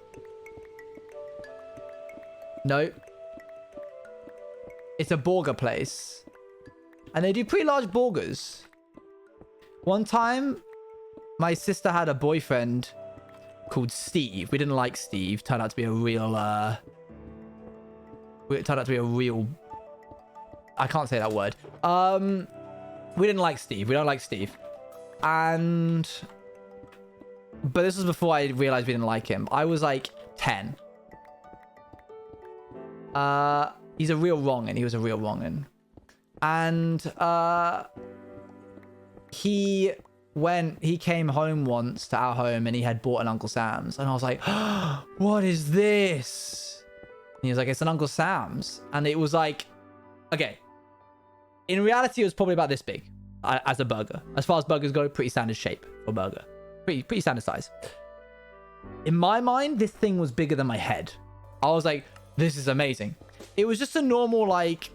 No. It's a burger place. And they do pretty large burgers. One time, my sister had a boyfriend called Steve. We didn't like Steve. Turned out to be a real, it turned out to be a real... I can't say that word. We didn't like Steve. We don't like Steve. And... But this was before I realized we didn't like him. I was like 10. He's a real wrong'un. He was a real wrong'un. And he came home once to our home and he had bought an Uncle Sam's. And I was like, oh, what is this? And he was like, it's an Uncle Sam's. And it was like, okay. In reality, it was probably about this big as a burger. As far as burgers go, pretty standard shape for a burger. Pretty standard size. In my mind, this thing was bigger than my head. I was like, this is amazing. It was just a normal, like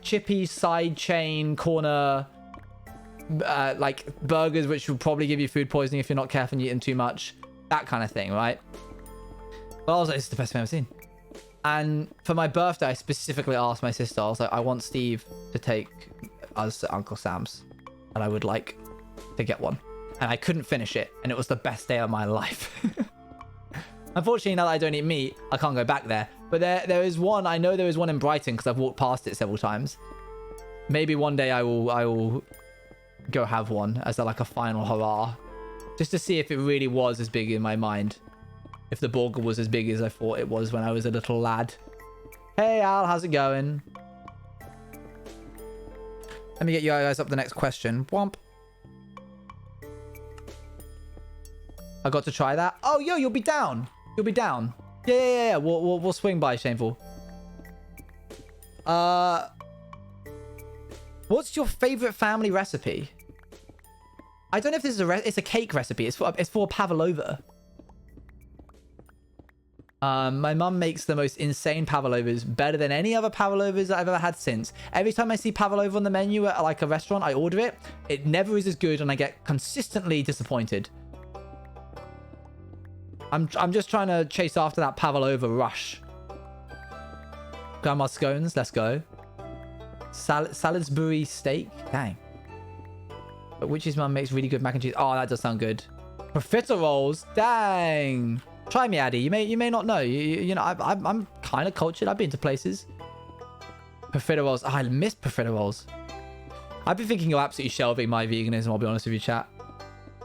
chippy side chain corner, like burgers, which will probably give you food poisoning if you're not careful and you eat them too much. That kind of thing, right? But I was like, this is the best thing I've ever seen. And for my birthday, I specifically asked my sister, I was like, I want Steve to take us to Uncle Sam's. And I would like to get one. And I couldn't finish it. And it was the best day of my life. Unfortunately, now that I don't eat meat, I can't go back there. But there is one. I know there is one in Brighton because I've walked past it several times. Maybe one day I will go have one as like a final hurrah. Just to see if it really was as big in my mind. If the burger was as big as I thought it was when I was a little lad. Hey, Al, how's it going? Let me get you guys up the next question. Womp. I got to try that. Oh, yo, you'll be down. You'll be down. Yeah. We'll swing by, Shameful. What's your favorite family recipe? I don't know if this is it's a cake recipe. It's for pavlova. My mum makes the most insane pavlovas, better than any other pavlovas that I've ever had since. Every time I see pavlova on the menu at like a restaurant, I order it. It never is as good and I get consistently disappointed. I'm just trying to chase after that pavlova rush. Grandma scones, let's go. Salisbury steak, dang. But Witch's mum makes really good mac and cheese. Oh, that does sound good. Profiteroles, dang. Try me, Addy. You may not know. You know, I'm kind of cultured. I've been to places. Profiteroles. Oh, I miss profiteroles. I've been thinking of absolutely shelving my veganism, I'll be honest with you, chat.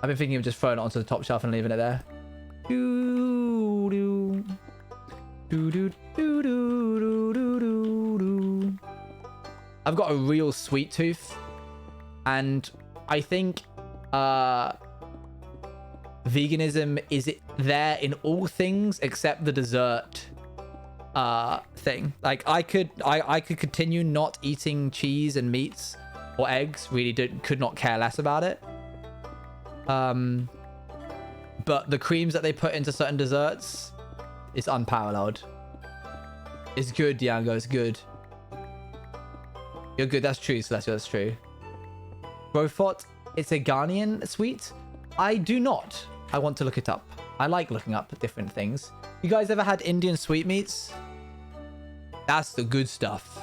I've been thinking of just throwing it onto the top shelf and leaving it there. I've got a real sweet tooth. And I think veganism is there in all things except the dessert thing. Like I could continue not eating cheese and meats or eggs. Really could not care less about it. But the creams that they put into certain desserts is unparalleled. It's good, Diango. It's good. You're good. That's true, Celestial. That's true. Brofort, it's a Ghanaian sweet. I do not. I want to look it up. I like looking up different things. You guys ever had Indian sweetmeats? That's the good stuff.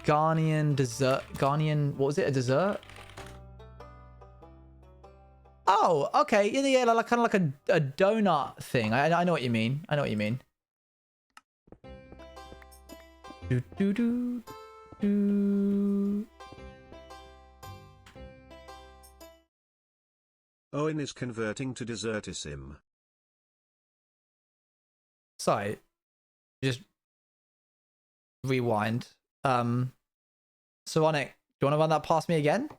Ghanaian dessert. Ghanaian, what was it? A dessert? Oh, okay. Yeah, like kind of like a donut thing. I know what you mean. I know what you mean. Do do do do. Owen is converting to Desertisim. Sorry. Just rewind. Sonic, do you want to run that past me again?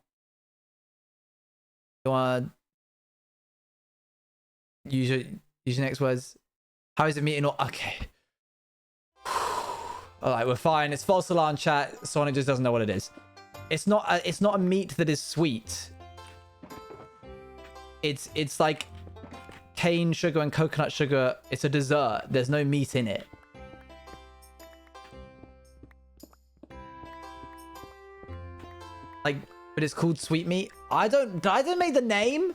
You want to use your next words? How is it meeting? Okay. All right, we're fine. It's false alarm chat. Sonic just doesn't know what it is. It's not a meat that is sweet. It's like cane sugar and coconut sugar. It's a dessert. There's no meat in it. Like, but it's called sweetmeat. I don't make the name.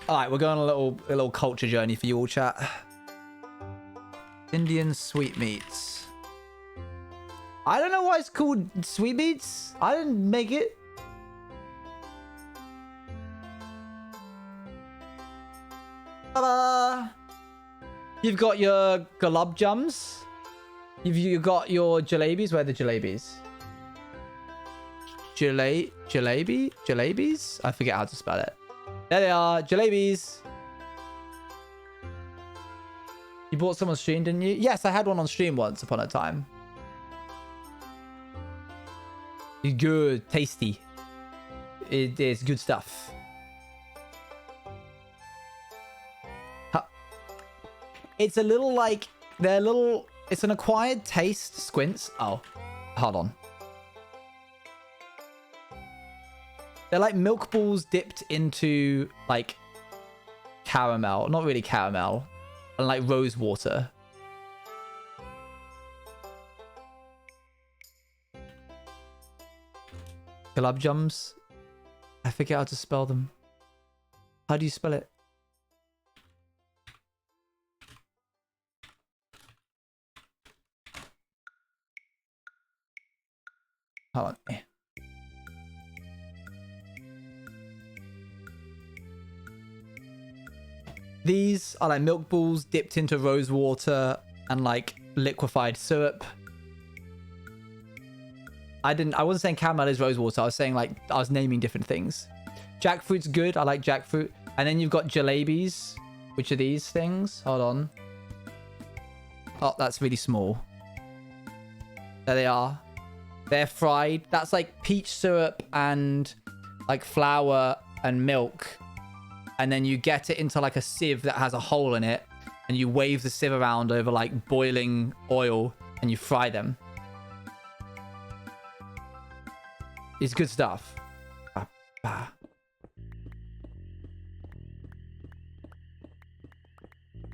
All right, we're going on a little culture journey for you all, chat. Indian sweetmeats. I don't know why it's called sweetmeats. I didn't make it. Ta-da! You've got your gulab jams. You've got your jalebis. Where are the jalebis? Jalebis? I forget how to spell it. There they are, jalebis. You bought some on stream, didn't you? Yes, I had one on stream once upon a time. It's good, tasty. It is good stuff. It's a little like, it's an acquired taste. Squints. Oh, hold on. They're like milk balls dipped into like caramel. Not really caramel. And like rose water. Gulab jams. I forget how to spell them. How do you spell it? Hold on. These are like milk balls dipped into rose water and like liquefied syrup. I wasn't saying caramel is rose water. I was saying like, I was naming different things. Jackfruit's good. I like jackfruit. And then you've got jalebis, which are these things. Hold on. Oh, that's really small. There they are. They're fried. That's like peach syrup and like flour and milk. And then you get it into like a sieve that has a hole in it. And you wave the sieve around over like boiling oil and you fry them. It's good stuff.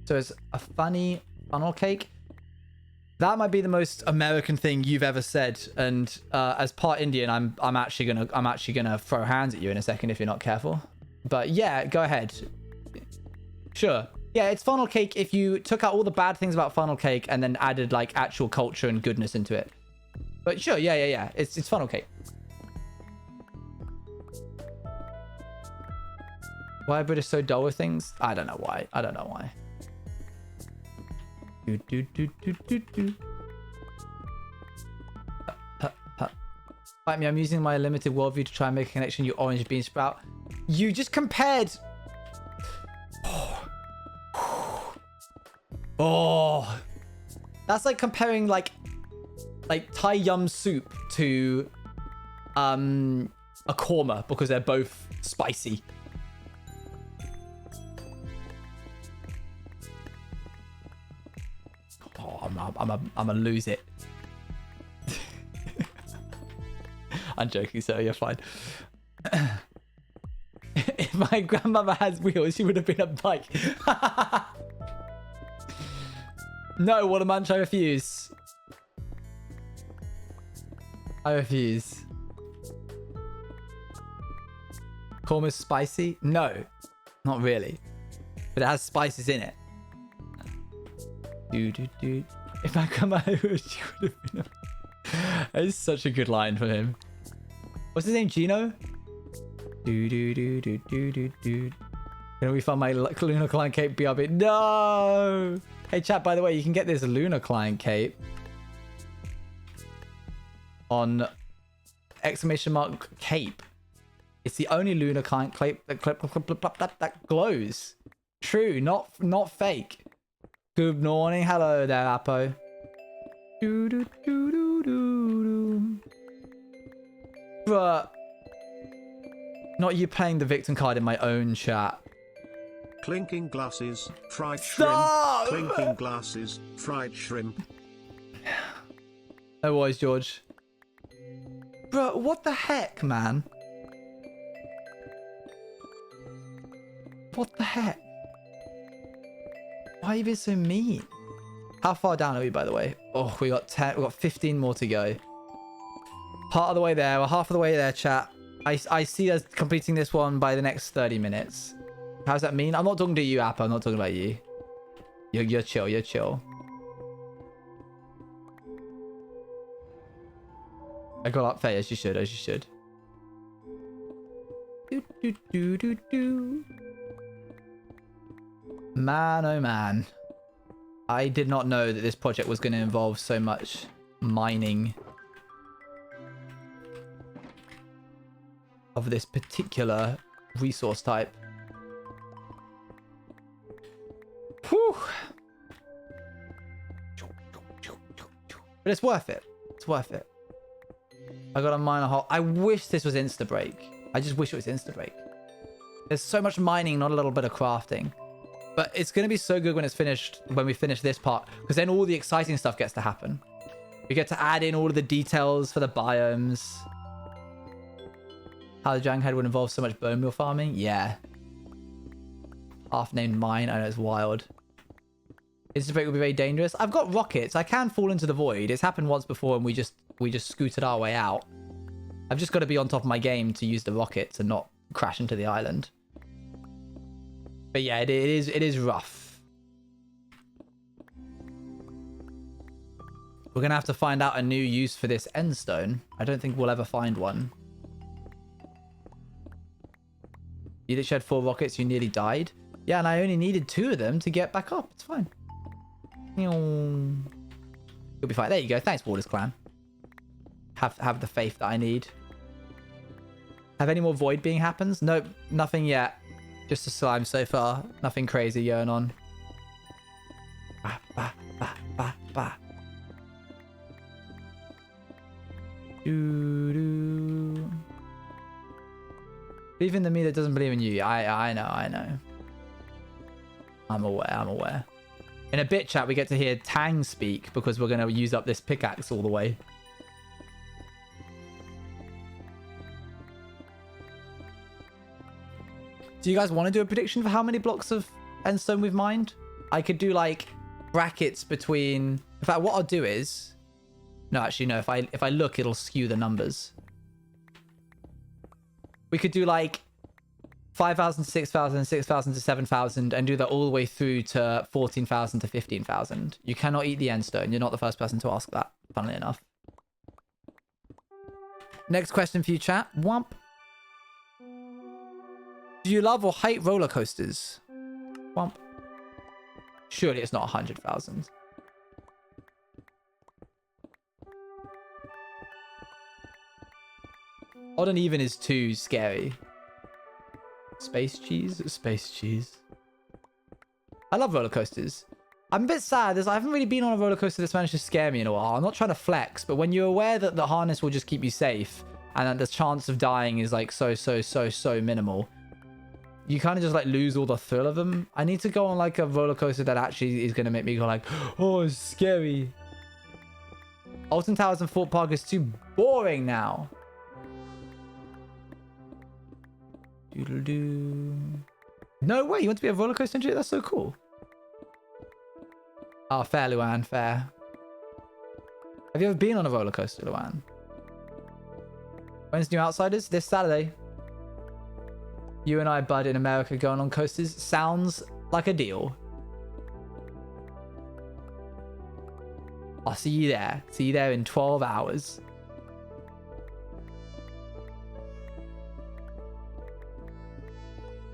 So it's a funny funnel cake. That might be the most American thing you've ever said. And as part Indian, I'm actually gonna throw hands at you in a second if you're not careful. But yeah, go ahead. Sure. Yeah, it's funnel cake if you took out all the bad things about funnel cake and then added like actual culture and goodness into it. But sure, yeah. It's funnel cake. Why are British so dull with things? I don't know why. Fight me, I'm using my limited worldview to try and make a connection. You orange bean sprout. You just compared. Oh, that's like comparing like Thai yum soup to a korma because they're both spicy. Oh, I'm gonna lose it. I'm joking, sir. You're fine. If my grandmother has wheels, she would have been a bike. No, what a munch, I refuse. I refuse. Korma's spicy? No, not really. But it has spices in it. Dude. If my grandma had wheels, she would have been a... That is such a good line from him. What's his name? Gino? Do do do do do do do. Can we find my Lunar Client Cape BRB? No! Hey chat, by the way, you can get this Lunar Client Cape on !cape. It's the only Lunar Client Cape that glows. True, not fake. Good morning. Hello there, Apo. Do do do do do. But not you playing the victim card in my own chat. Clinking glasses, fried Stop! shrimp. Clinking glasses, fried shrimp. No worries, George. Bro, what the heck, man? What the heck? Why are you being so mean? How far down are we, by the way? Oh, we got 10. We got 15 more to go. Part of the way there. We're half of the way there, chat. I see us completing this one by the next 30 minutes. How does that mean? I'm not talking to you, Appa. I'm not talking about you. You're chill. You're chill. I got up fair as you should. As you should. Do do do do do. Man, oh man. I did not know that this project was going to involve so much mining of this particular resource type. Whew. But it's worth it. It's worth it. I got to mine a hole. I wish this was Instabreak. I just wish it was Instabreak. There's so much mining, not a little bit of crafting. But it's going to be so good when it's finished, when we finish this part, because then all the exciting stuff gets to happen. We get to add in all of the details for the biomes. How the Dragon Head would involve so much bone meal farming? Yeah. Half-named mine. I know, it's wild. Instabreak will be very dangerous. I've got rockets. I can fall into the void. It's happened once before and we just scooted our way out. I've just got to be on top of my game to use the rockets and not crash into the island. But yeah, it is rough. We're going to have to find out a new use for this end stone. I don't think we'll ever find one. You literally had 4 rockets, you nearly died. Yeah, and I only needed 2 of them to get back up. It's fine. You'll be fine. There you go. Thanks, Waters Clan. Have the faith that I need. Have any more void being happens? Nope, nothing yet. Just a slime so far. Nothing crazy going on. Bah, bah, bah, bah, bah. Doo, doo. Believe in the me that doesn't believe in you. I know. I'm aware. In a bit, chat, we get to hear Tang speak because we're going to use up this pickaxe all the way. Do you guys want to do a prediction for how many blocks of endstone we've mined? I could do like brackets between... In fact, what I'll do is... No, actually, no. If I look, it'll skew the numbers. We could do like 5,000 to 6,000, 6,000 to 7,000 and do that all the way through to 14,000 to 15,000. You cannot eat the endstone. You're not the first person to ask that, funnily enough. Next question for you, chat. Wump. Do you love or hate roller coasters? Wump. Surely it's not 100,000. Odd and even is too scary. Space cheese? Space cheese. I love roller coasters. I'm a bit sad. I haven't really been on a roller coaster that's managed to scare me in a while. I'm not trying to flex, but when you're aware that the harness will just keep you safe and that the chance of dying is like so minimal, you kind of just like lose all the thrill of them. I need to go on like a roller coaster that actually is going to make me go like, oh, it's scary. Alton Towers and Fort Park is too boring now. Doodle-doo. No way, you want to be a roller coaster engineer? That's so cool. Oh, fair, Luan, fair. Have you ever been on a roller coaster, Luan? When's New Outsiders? This Saturday. You and I, bud, in America going on coasters. Sounds like a deal. I'll see you there. See you there in 12 hours.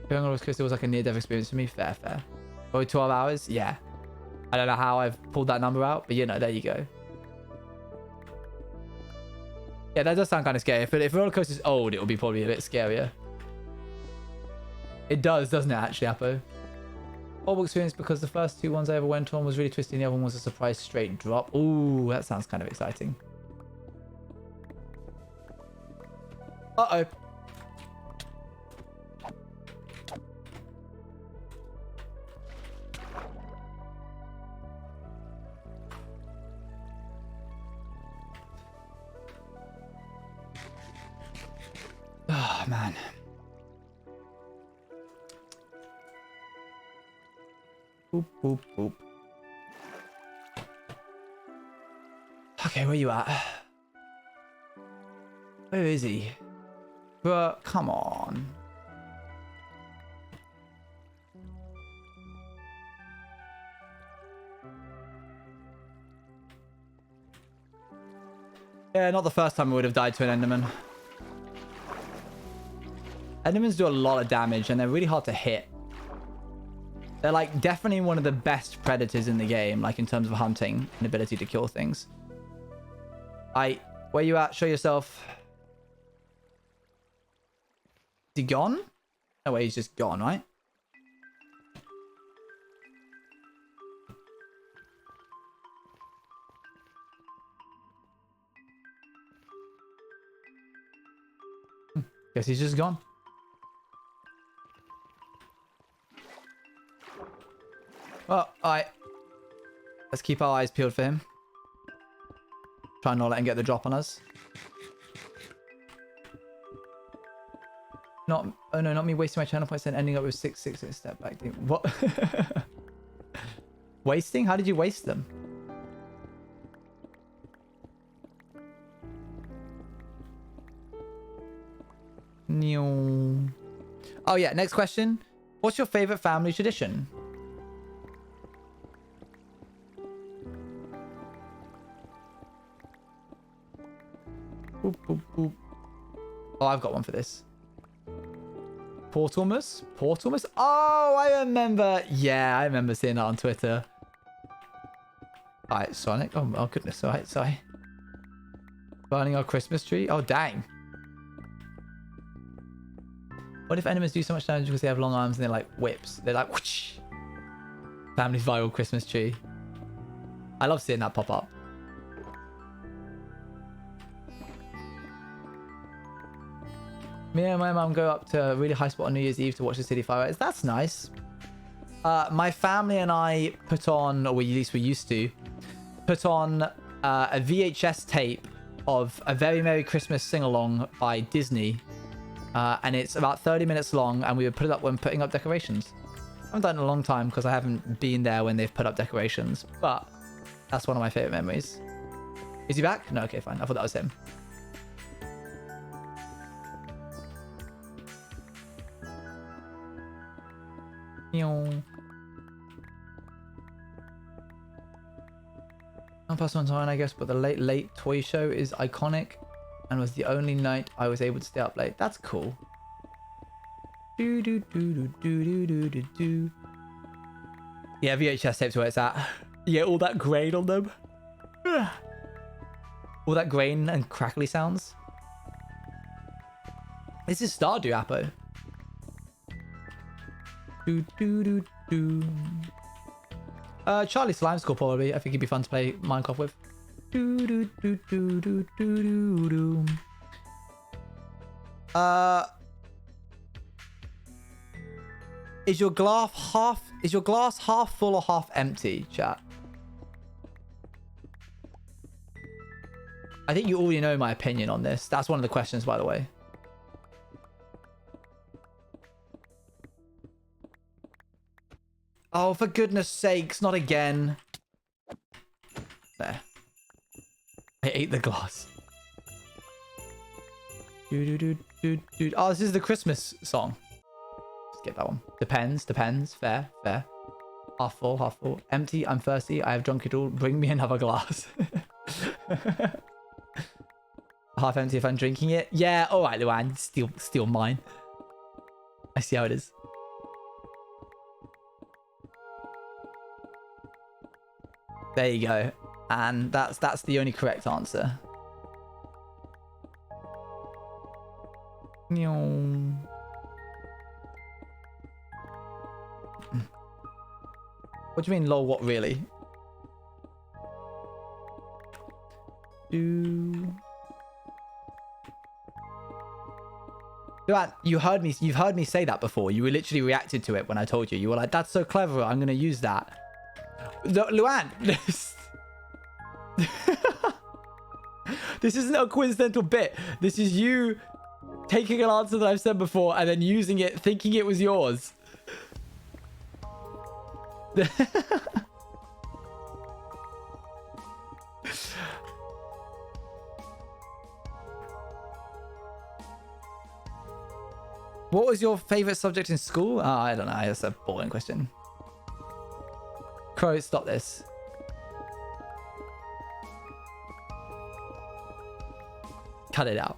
Going on roller coaster was like a near-death experience for me. Fair, fair. Probably 12 hours? Yeah. I don't know how I've pulled that number out, but you know, there you go. Yeah, that does sound kind of scary. If roller coaster's old, it will be probably a bit scarier. It does, doesn't it, actually, Apo? Horrible experience because the first 2 ones I ever went on was really twisty and the other one was a surprise straight drop. Ooh, that sounds kind of exciting. Uh-oh. Oh, man. Boop, boop, boop. Okay, where you at? Where is he? But come on. Yeah, not the first time I would have died to an Enderman. Endermans do a lot of damage and they're really hard to hit. They're like definitely one of the best predators in the game, like in terms of hunting and ability to kill things. Where you at? Show yourself. Is he gone? No way, he's just gone, right? Guess he's just gone. Well, alright. Let's keep our eyes peeled for him. Try and not let him get the drop on us. Oh no, not me wasting my channel points and ending up with 6 step back. What? Wasting? How did you waste them? Oh yeah, next question. What's your favorite family tradition? Boop, boop, boop. Oh, I've got one for this. Portalmas? Portalmas? Oh, I remember. Yeah, I remember seeing that on Twitter. Alright, Sonic. Oh goodness. Alright, sorry. Burning our Christmas tree? Oh, dang. What if enemies do so much damage because they have long arms and they're like whips? They're like whoosh. Family's viral Christmas tree. I love seeing that pop up. Me and my mum go up to a really high spot on New Year's Eve to watch the city fireworks. That's nice. My family and I put on, or at least we used to, put on a VHS tape of A Very Merry Christmas Sing-Along by Disney. And it's about 30 minutes long, and we would put it up when putting up decorations. I haven't done it in a long time because I haven't been there when they've put up decorations, but that's one of my favorite memories. Is he back? No, okay, fine. I thought that was him. Not past one time, I guess, but the late toy show is iconic and was the only night I was able to stay up late. That's cool. Do do do do do do do do. Yeah, VHS tapes where it's at. Yeah, all that grain on them. All that grain and crackly sounds. This is Stardew, Apo. Do do do do. Charlie Slime's cool, probably. I think he'd be fun to play Minecraft with. Do do do do do do do. Is your glass half full or half empty, chat? I think you already know my opinion on this. That's one of the questions, by the way. Oh, for goodness sakes, not again. There. I ate the glass. Do, do, do, do, do. Oh, this is the Christmas song. Let's get that one. Depends. Fair. Half full. Empty, I'm thirsty. I have drunk it all. Bring me another glass. Half empty if I'm drinking it. Yeah, alright, Luan. Steal mine. I see how it is. There you go. And that's the only correct answer. Meow. What do you mean, lol, what really? You've heard me say that before. You literally reacted to it when I told you. You were like, that's so clever, I'm gonna use that. Luan, this isn't a coincidental bit. This is you taking an answer that I've said before and then using it, thinking it was yours. What was your favorite subject in school? Oh, I don't know. That's a boring question. Crow, stop this. Cut it out.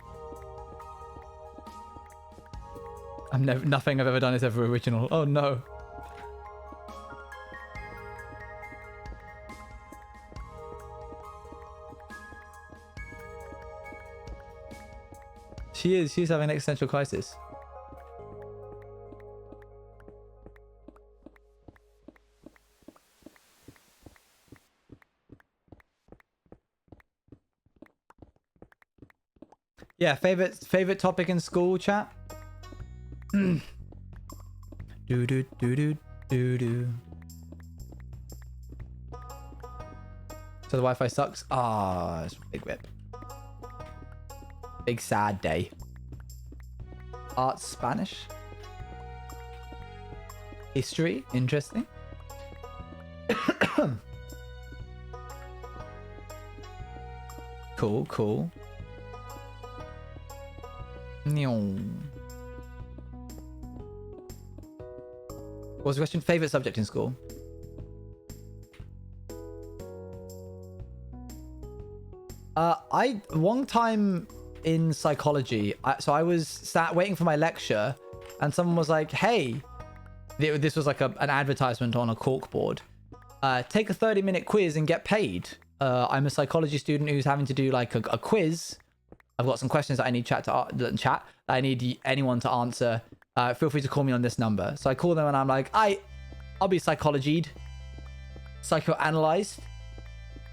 Nothing I've ever done is ever original. Oh no. She's having an existential crisis. Yeah, favorite topic in school, chat. Do do do do do do. So the Wi-Fi sucks. Ah, it's a big rip. Big sad day. Art Spanish. History, interesting. Cool, cool. What was the question? Favorite subject in school? One time in psychology, I was sat waiting for my lecture and someone was like, hey, this was like an advertisement on a corkboard. Take a 30-minute quiz and get paid. I'm a psychology student who's having to do like a quiz. I've got some questions that I need chat. I need anyone to answer. Feel free to call me on this number. So I call them and I'm like, I'll be psychologied, psychoanalyzed.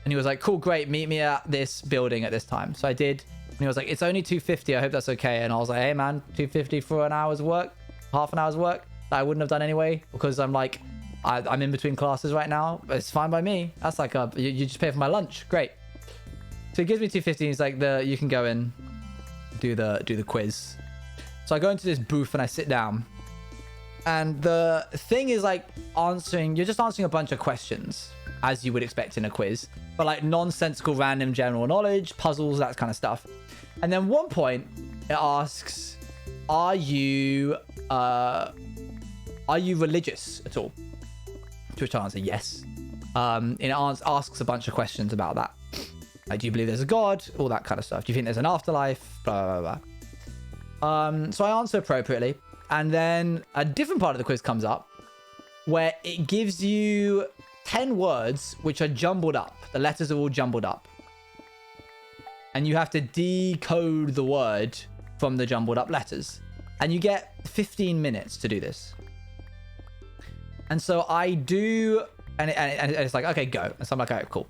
And he was like, cool, great. Meet me at this building at this time. So I did. And he was like, it's only $250. I hope that's okay. And I was like, hey man, $250 for an hour's work, half an hour's work that I wouldn't have done anyway, because I'm like, I'm in between classes right now. It's fine by me. That's like you just pay for my lunch. Great. So he gives me $250. He's like, you can go and do the quiz. So I go into this booth and I sit down. And the thing is like you're just answering a bunch of questions as you would expect in a quiz, but like nonsensical, random general knowledge, puzzles, that kind of stuff. And then one point it asks, are you religious at all? To which I answer yes. And it asks a bunch of questions about that. Like, do you believe there's a God? All that kind of stuff. Do you think there's an afterlife? Blah, blah, blah. So I answer appropriately. And then a different part of the quiz comes up where it gives you 10 words which are jumbled up. The letters are all jumbled up. And you have to decode the word from the jumbled up letters. And you get 15 minutes to do this. And so I do, and it's like, okay, go. And so I'm like, all right, cool.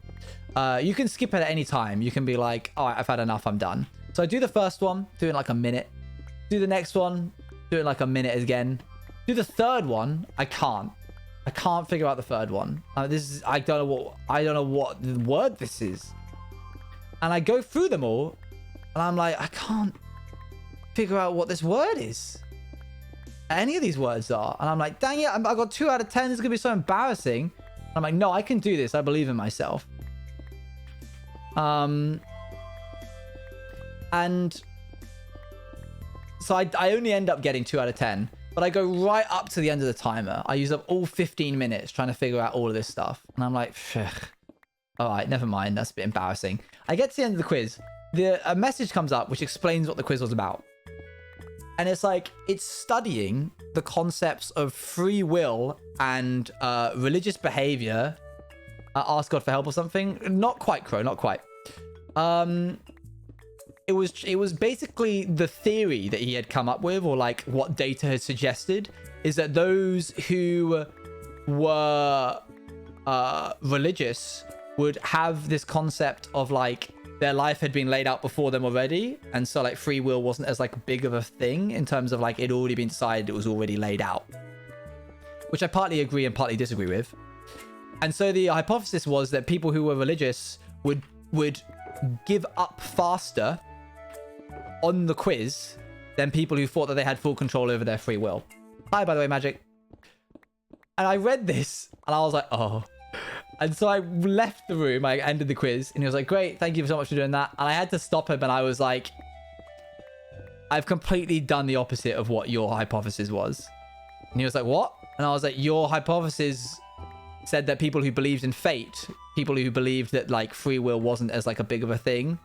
You can skip it at any time. You can be like, all right, I've had enough, I'm done. So I do the first one, do it in like a minute. Do the next one, do it in like a minute again. Do the third one, I can't figure out the third one. I don't know what the word this is. And I go through them all, and I'm like, I can't figure out what this word is. Any of these words are. And I'm like, dang it, I got 2 out of 10. This is gonna be so embarrassing. I'm like, no, I can do this. I believe in myself. And so I only end up getting 2 out of 10, but I go right up to the end of the timer. I use up all 15 minutes trying to figure out all of this stuff. And I'm like, all right, never mind. That's a bit embarrassing. I get to the end of the quiz. A message comes up which explains what the quiz was about. And it's like, it's studying the concepts of free will and religious behavior ask God for help or something. Not quite, Crow, not quite. It was basically the theory that he had come up with, or like what data had suggested, is that those who were religious would have this concept of like their life had been laid out before them already, and so like free will wasn't as like big of a thing in terms of like it already been decided, it was already laid out, which I partly agree and partly disagree with. And so the hypothesis was that people who were religious would give up faster on the quiz than people who thought that they had full control over their free will. Hi, by the way, Magic. And I read this and I was like, oh. And so I left the room. I ended the quiz and he was like, great, thank you so much for doing that. And I had to stop him and I was like, I've completely done the opposite of what your hypothesis was. And he was like, what? And I was like, your hypothesis said that people who believed in fate, people who believed that like free will wasn't as like a big of a thing,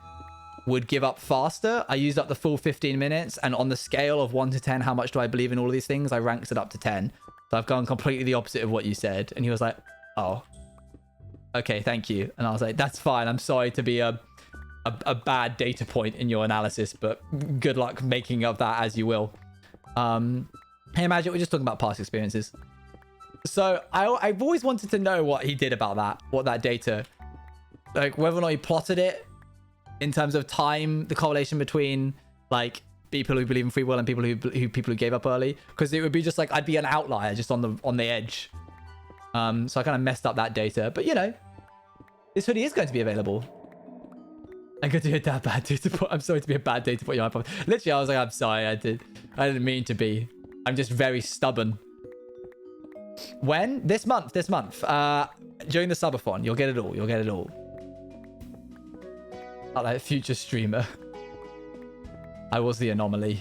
would give up faster. I used up the full 15 minutes, and on the scale of 1 to 10, how much do I believe in all of these things, I ranked it up to 10. So I've gone completely the opposite of what you said. And he was like, oh, okay, thank you. And I was like, that's fine. I'm sorry to be a bad data point in your analysis, but good luck making of that as you will. Hey, Magic, we're just talking about past experiences. So I've always wanted to know what he did about that, what that data, like whether or not he plotted it in terms of time, the correlation between like people who believe in free will and people who gave up early, because it would be just like I'd be an outlier just on the edge. So I kind of messed up that data, but you know, this hoodie is going to be available. I'm going to be a bad data point. I'm sorry to be a bad data point. Literally, I was like, I'm sorry, I didn't mean to be. I'm just very stubborn. When? This month. During the subathon, you'll get it all. Not like future streamer. I was the anomaly.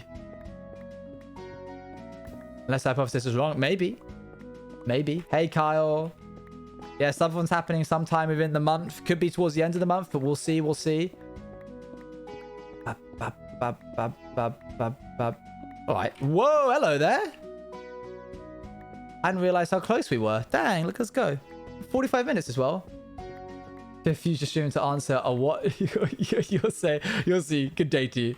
Unless the hypothesis is wrong. Maybe. Hey, Kyle. Yeah, subathon's happening sometime within the month. Could be towards the end of the month, but we'll see. Alright. Whoa, hello there. I hadn't realized how close we were. Dang, look us go. 45 minutes as well. The future stream to answer a what? You'll see. Good day to you.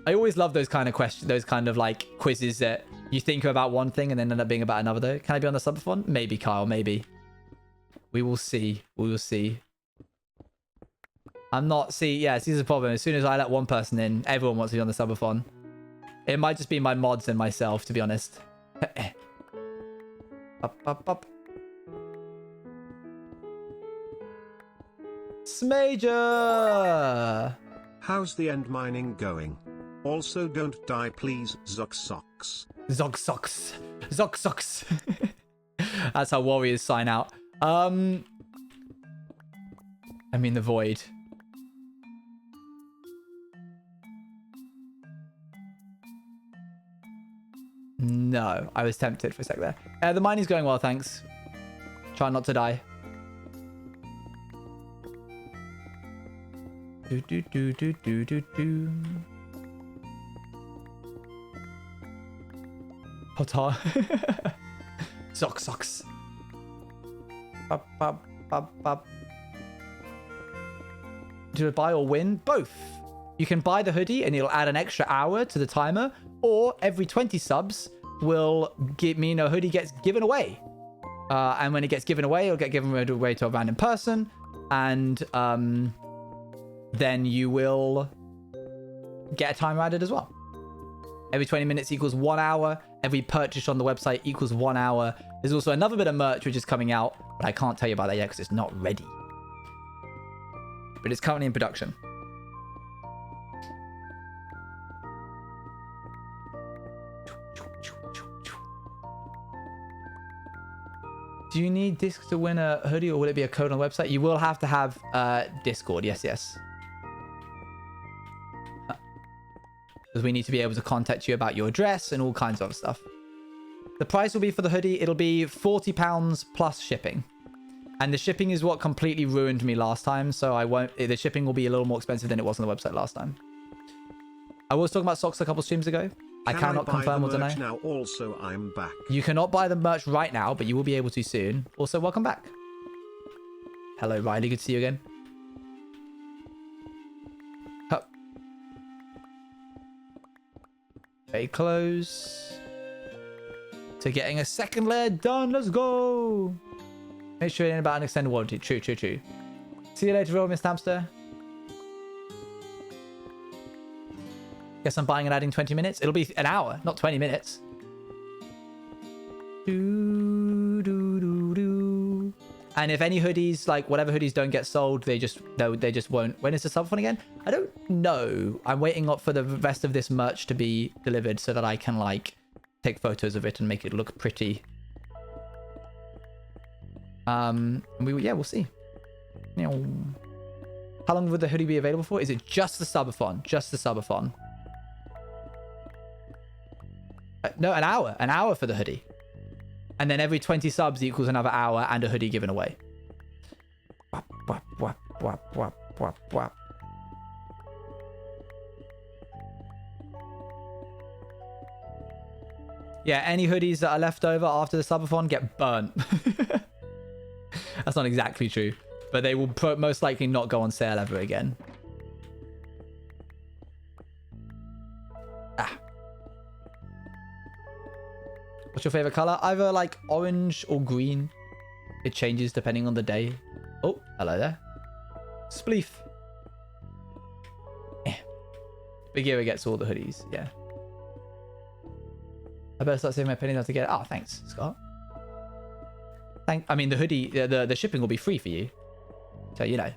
I always love those kind of questions, those kind of like quizzes that you think about one thing and then end up being about another though. Can I be on the subathon? Maybe, Kyle, maybe. We will see. Yeah, see, this is a problem. As soon as I let one person in, everyone wants to be on the subathon. It might just be my mods and myself, to be honest. Up. Smager! How's the end mining going? Also, don't die, please, Zoxox. Zoxox. That's how warriors sign out. I mean the void. No, I was tempted for a sec there. The mining's going well, thanks. Try not to die. Do. Potar. Socks. Do I buy or win? Both. You can buy the hoodie and it'll add an extra hour to the timer, or every 20 subs will mean a hoodie gets given away. And when it gets given away, it'll get given away to a random person, and then you will get a timer added as well. Every 20 minutes equals 1 hour. Every purchase on the website equals 1 hour. There's also another bit of merch which is coming out, but I can't tell you about that yet because it's not ready. But it's currently in production. Do you need discs to win a hoodie, or will it be a code on the website? You will have to have Discord. Yes. Because we need to be able to contact you about your address and all kinds of stuff. The price will be for the hoodie, it'll be £40 plus shipping. And the shipping is what completely ruined me last time, so the shipping will be a little more expensive than it was on the website last time. I was talking about socks a couple streams ago. I cannot confirm or deny. Now also, I'm back. You cannot buy the merch right now, but you will be able to soon. Also, welcome back. Hello, Riley. Good to see you again. Up. Very close to getting a second layer done. Let's go. Make sure you're in about an extended warranty. True, true, true. See you later, real Mr. Hamster. Guess I'm buying and adding 20 minutes. It'll be an hour, not 20 minutes. And if any hoodies, like whatever hoodies don't get sold, they just won't. When is the subathon again? I don't know. I'm waiting up for the rest of this merch to be delivered so that I can like take photos of it and make it look pretty. We'll see. How long would the hoodie be available for? Is it just the subathon? Just the subathon. No, an hour. An hour for the hoodie. And then every 20 subs equals another hour and a hoodie given away. Wap, wap, wap, wap, wap, wap, wap. Yeah, any hoodies that are left over after the subathon get burnt. That's not exactly true. But they will most likely not go on sale ever again. What's your favorite color? Either like orange or green. It changes depending on the day. Oh, hello there. Spleef. Bagheera gets all the hoodies. Yeah. I better start saving my pennies now to get it. Oh, thanks, Scott. I mean, the hoodie, the shipping will be free for you. So, you know.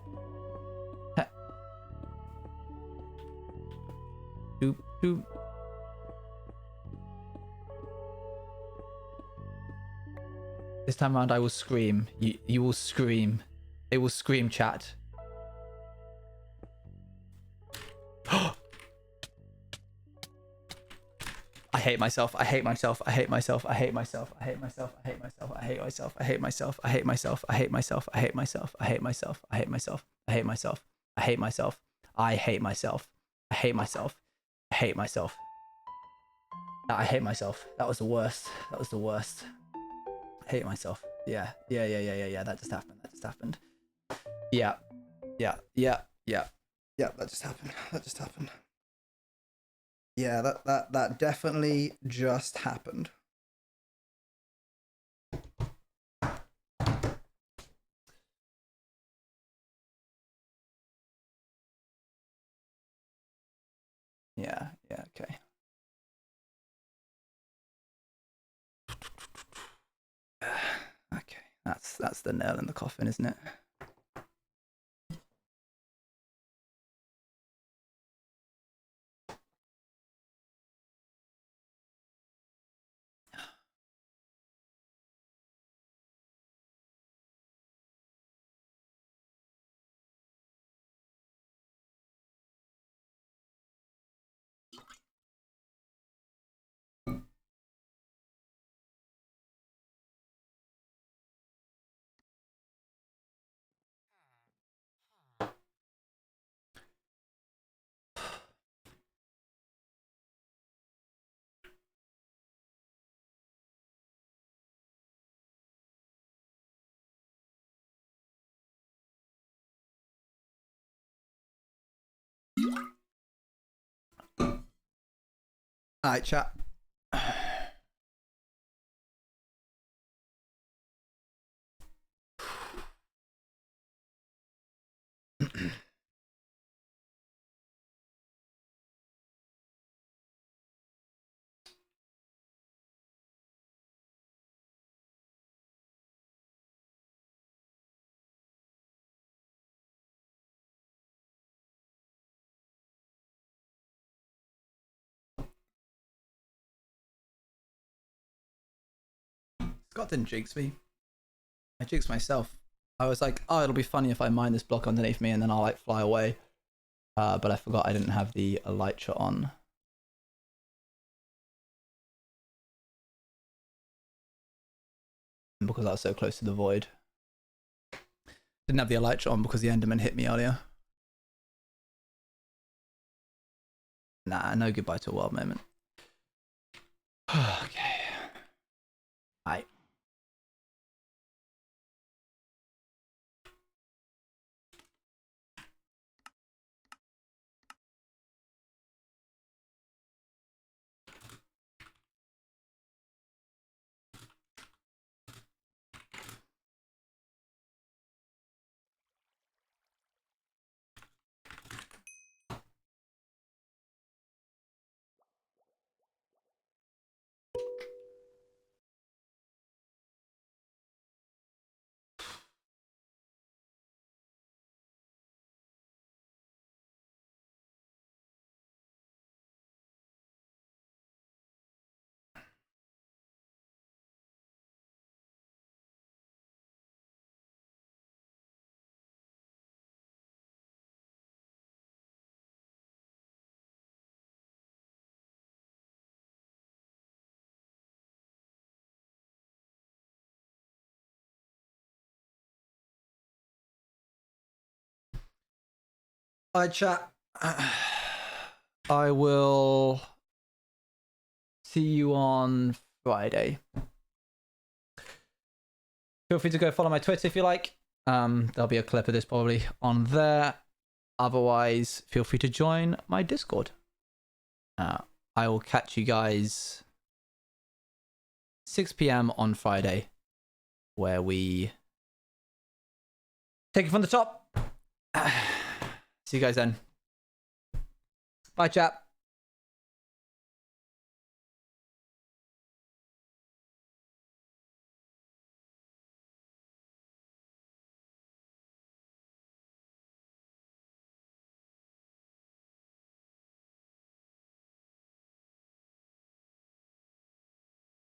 Doop, doop. This time around, I will scream. You will scream. It will scream, chat. I hate myself. I hate myself. I hate myself. I hate myself. I hate myself. I hate myself. I hate myself. I hate myself. I hate myself. I hate myself. I hate myself. I hate myself. I hate myself. I hate myself. I hate myself. I hate myself. I hate myself. I hate myself. I hate myself. That was the worst. That was the worst. I hate myself. Yeah. That just happened. That just happened. Yeah. That just happened. That just happened. Yeah, that definitely just happened. Yeah, okay. Okay, that's the nail in the coffin, isn't it? Alright, chat. Scott didn't jinx me. I jinxed myself. I was like, oh, it'll be funny if I mine this block underneath me and then I'll like fly away. But I forgot I didn't have the elytra on. Because I was so close to the void. Didn't have the elytra on because the Enderman hit me earlier. Nah, no goodbye to a wild moment. Okay. Alright. All right, chat. I will see you on Friday. Feel free to go follow my Twitter if you like. There'll be a clip of this probably on there. Otherwise, feel free to join my Discord. I will catch you guys 6 p.m. on Friday, where we take it from the top. See you guys then. Bye, chat.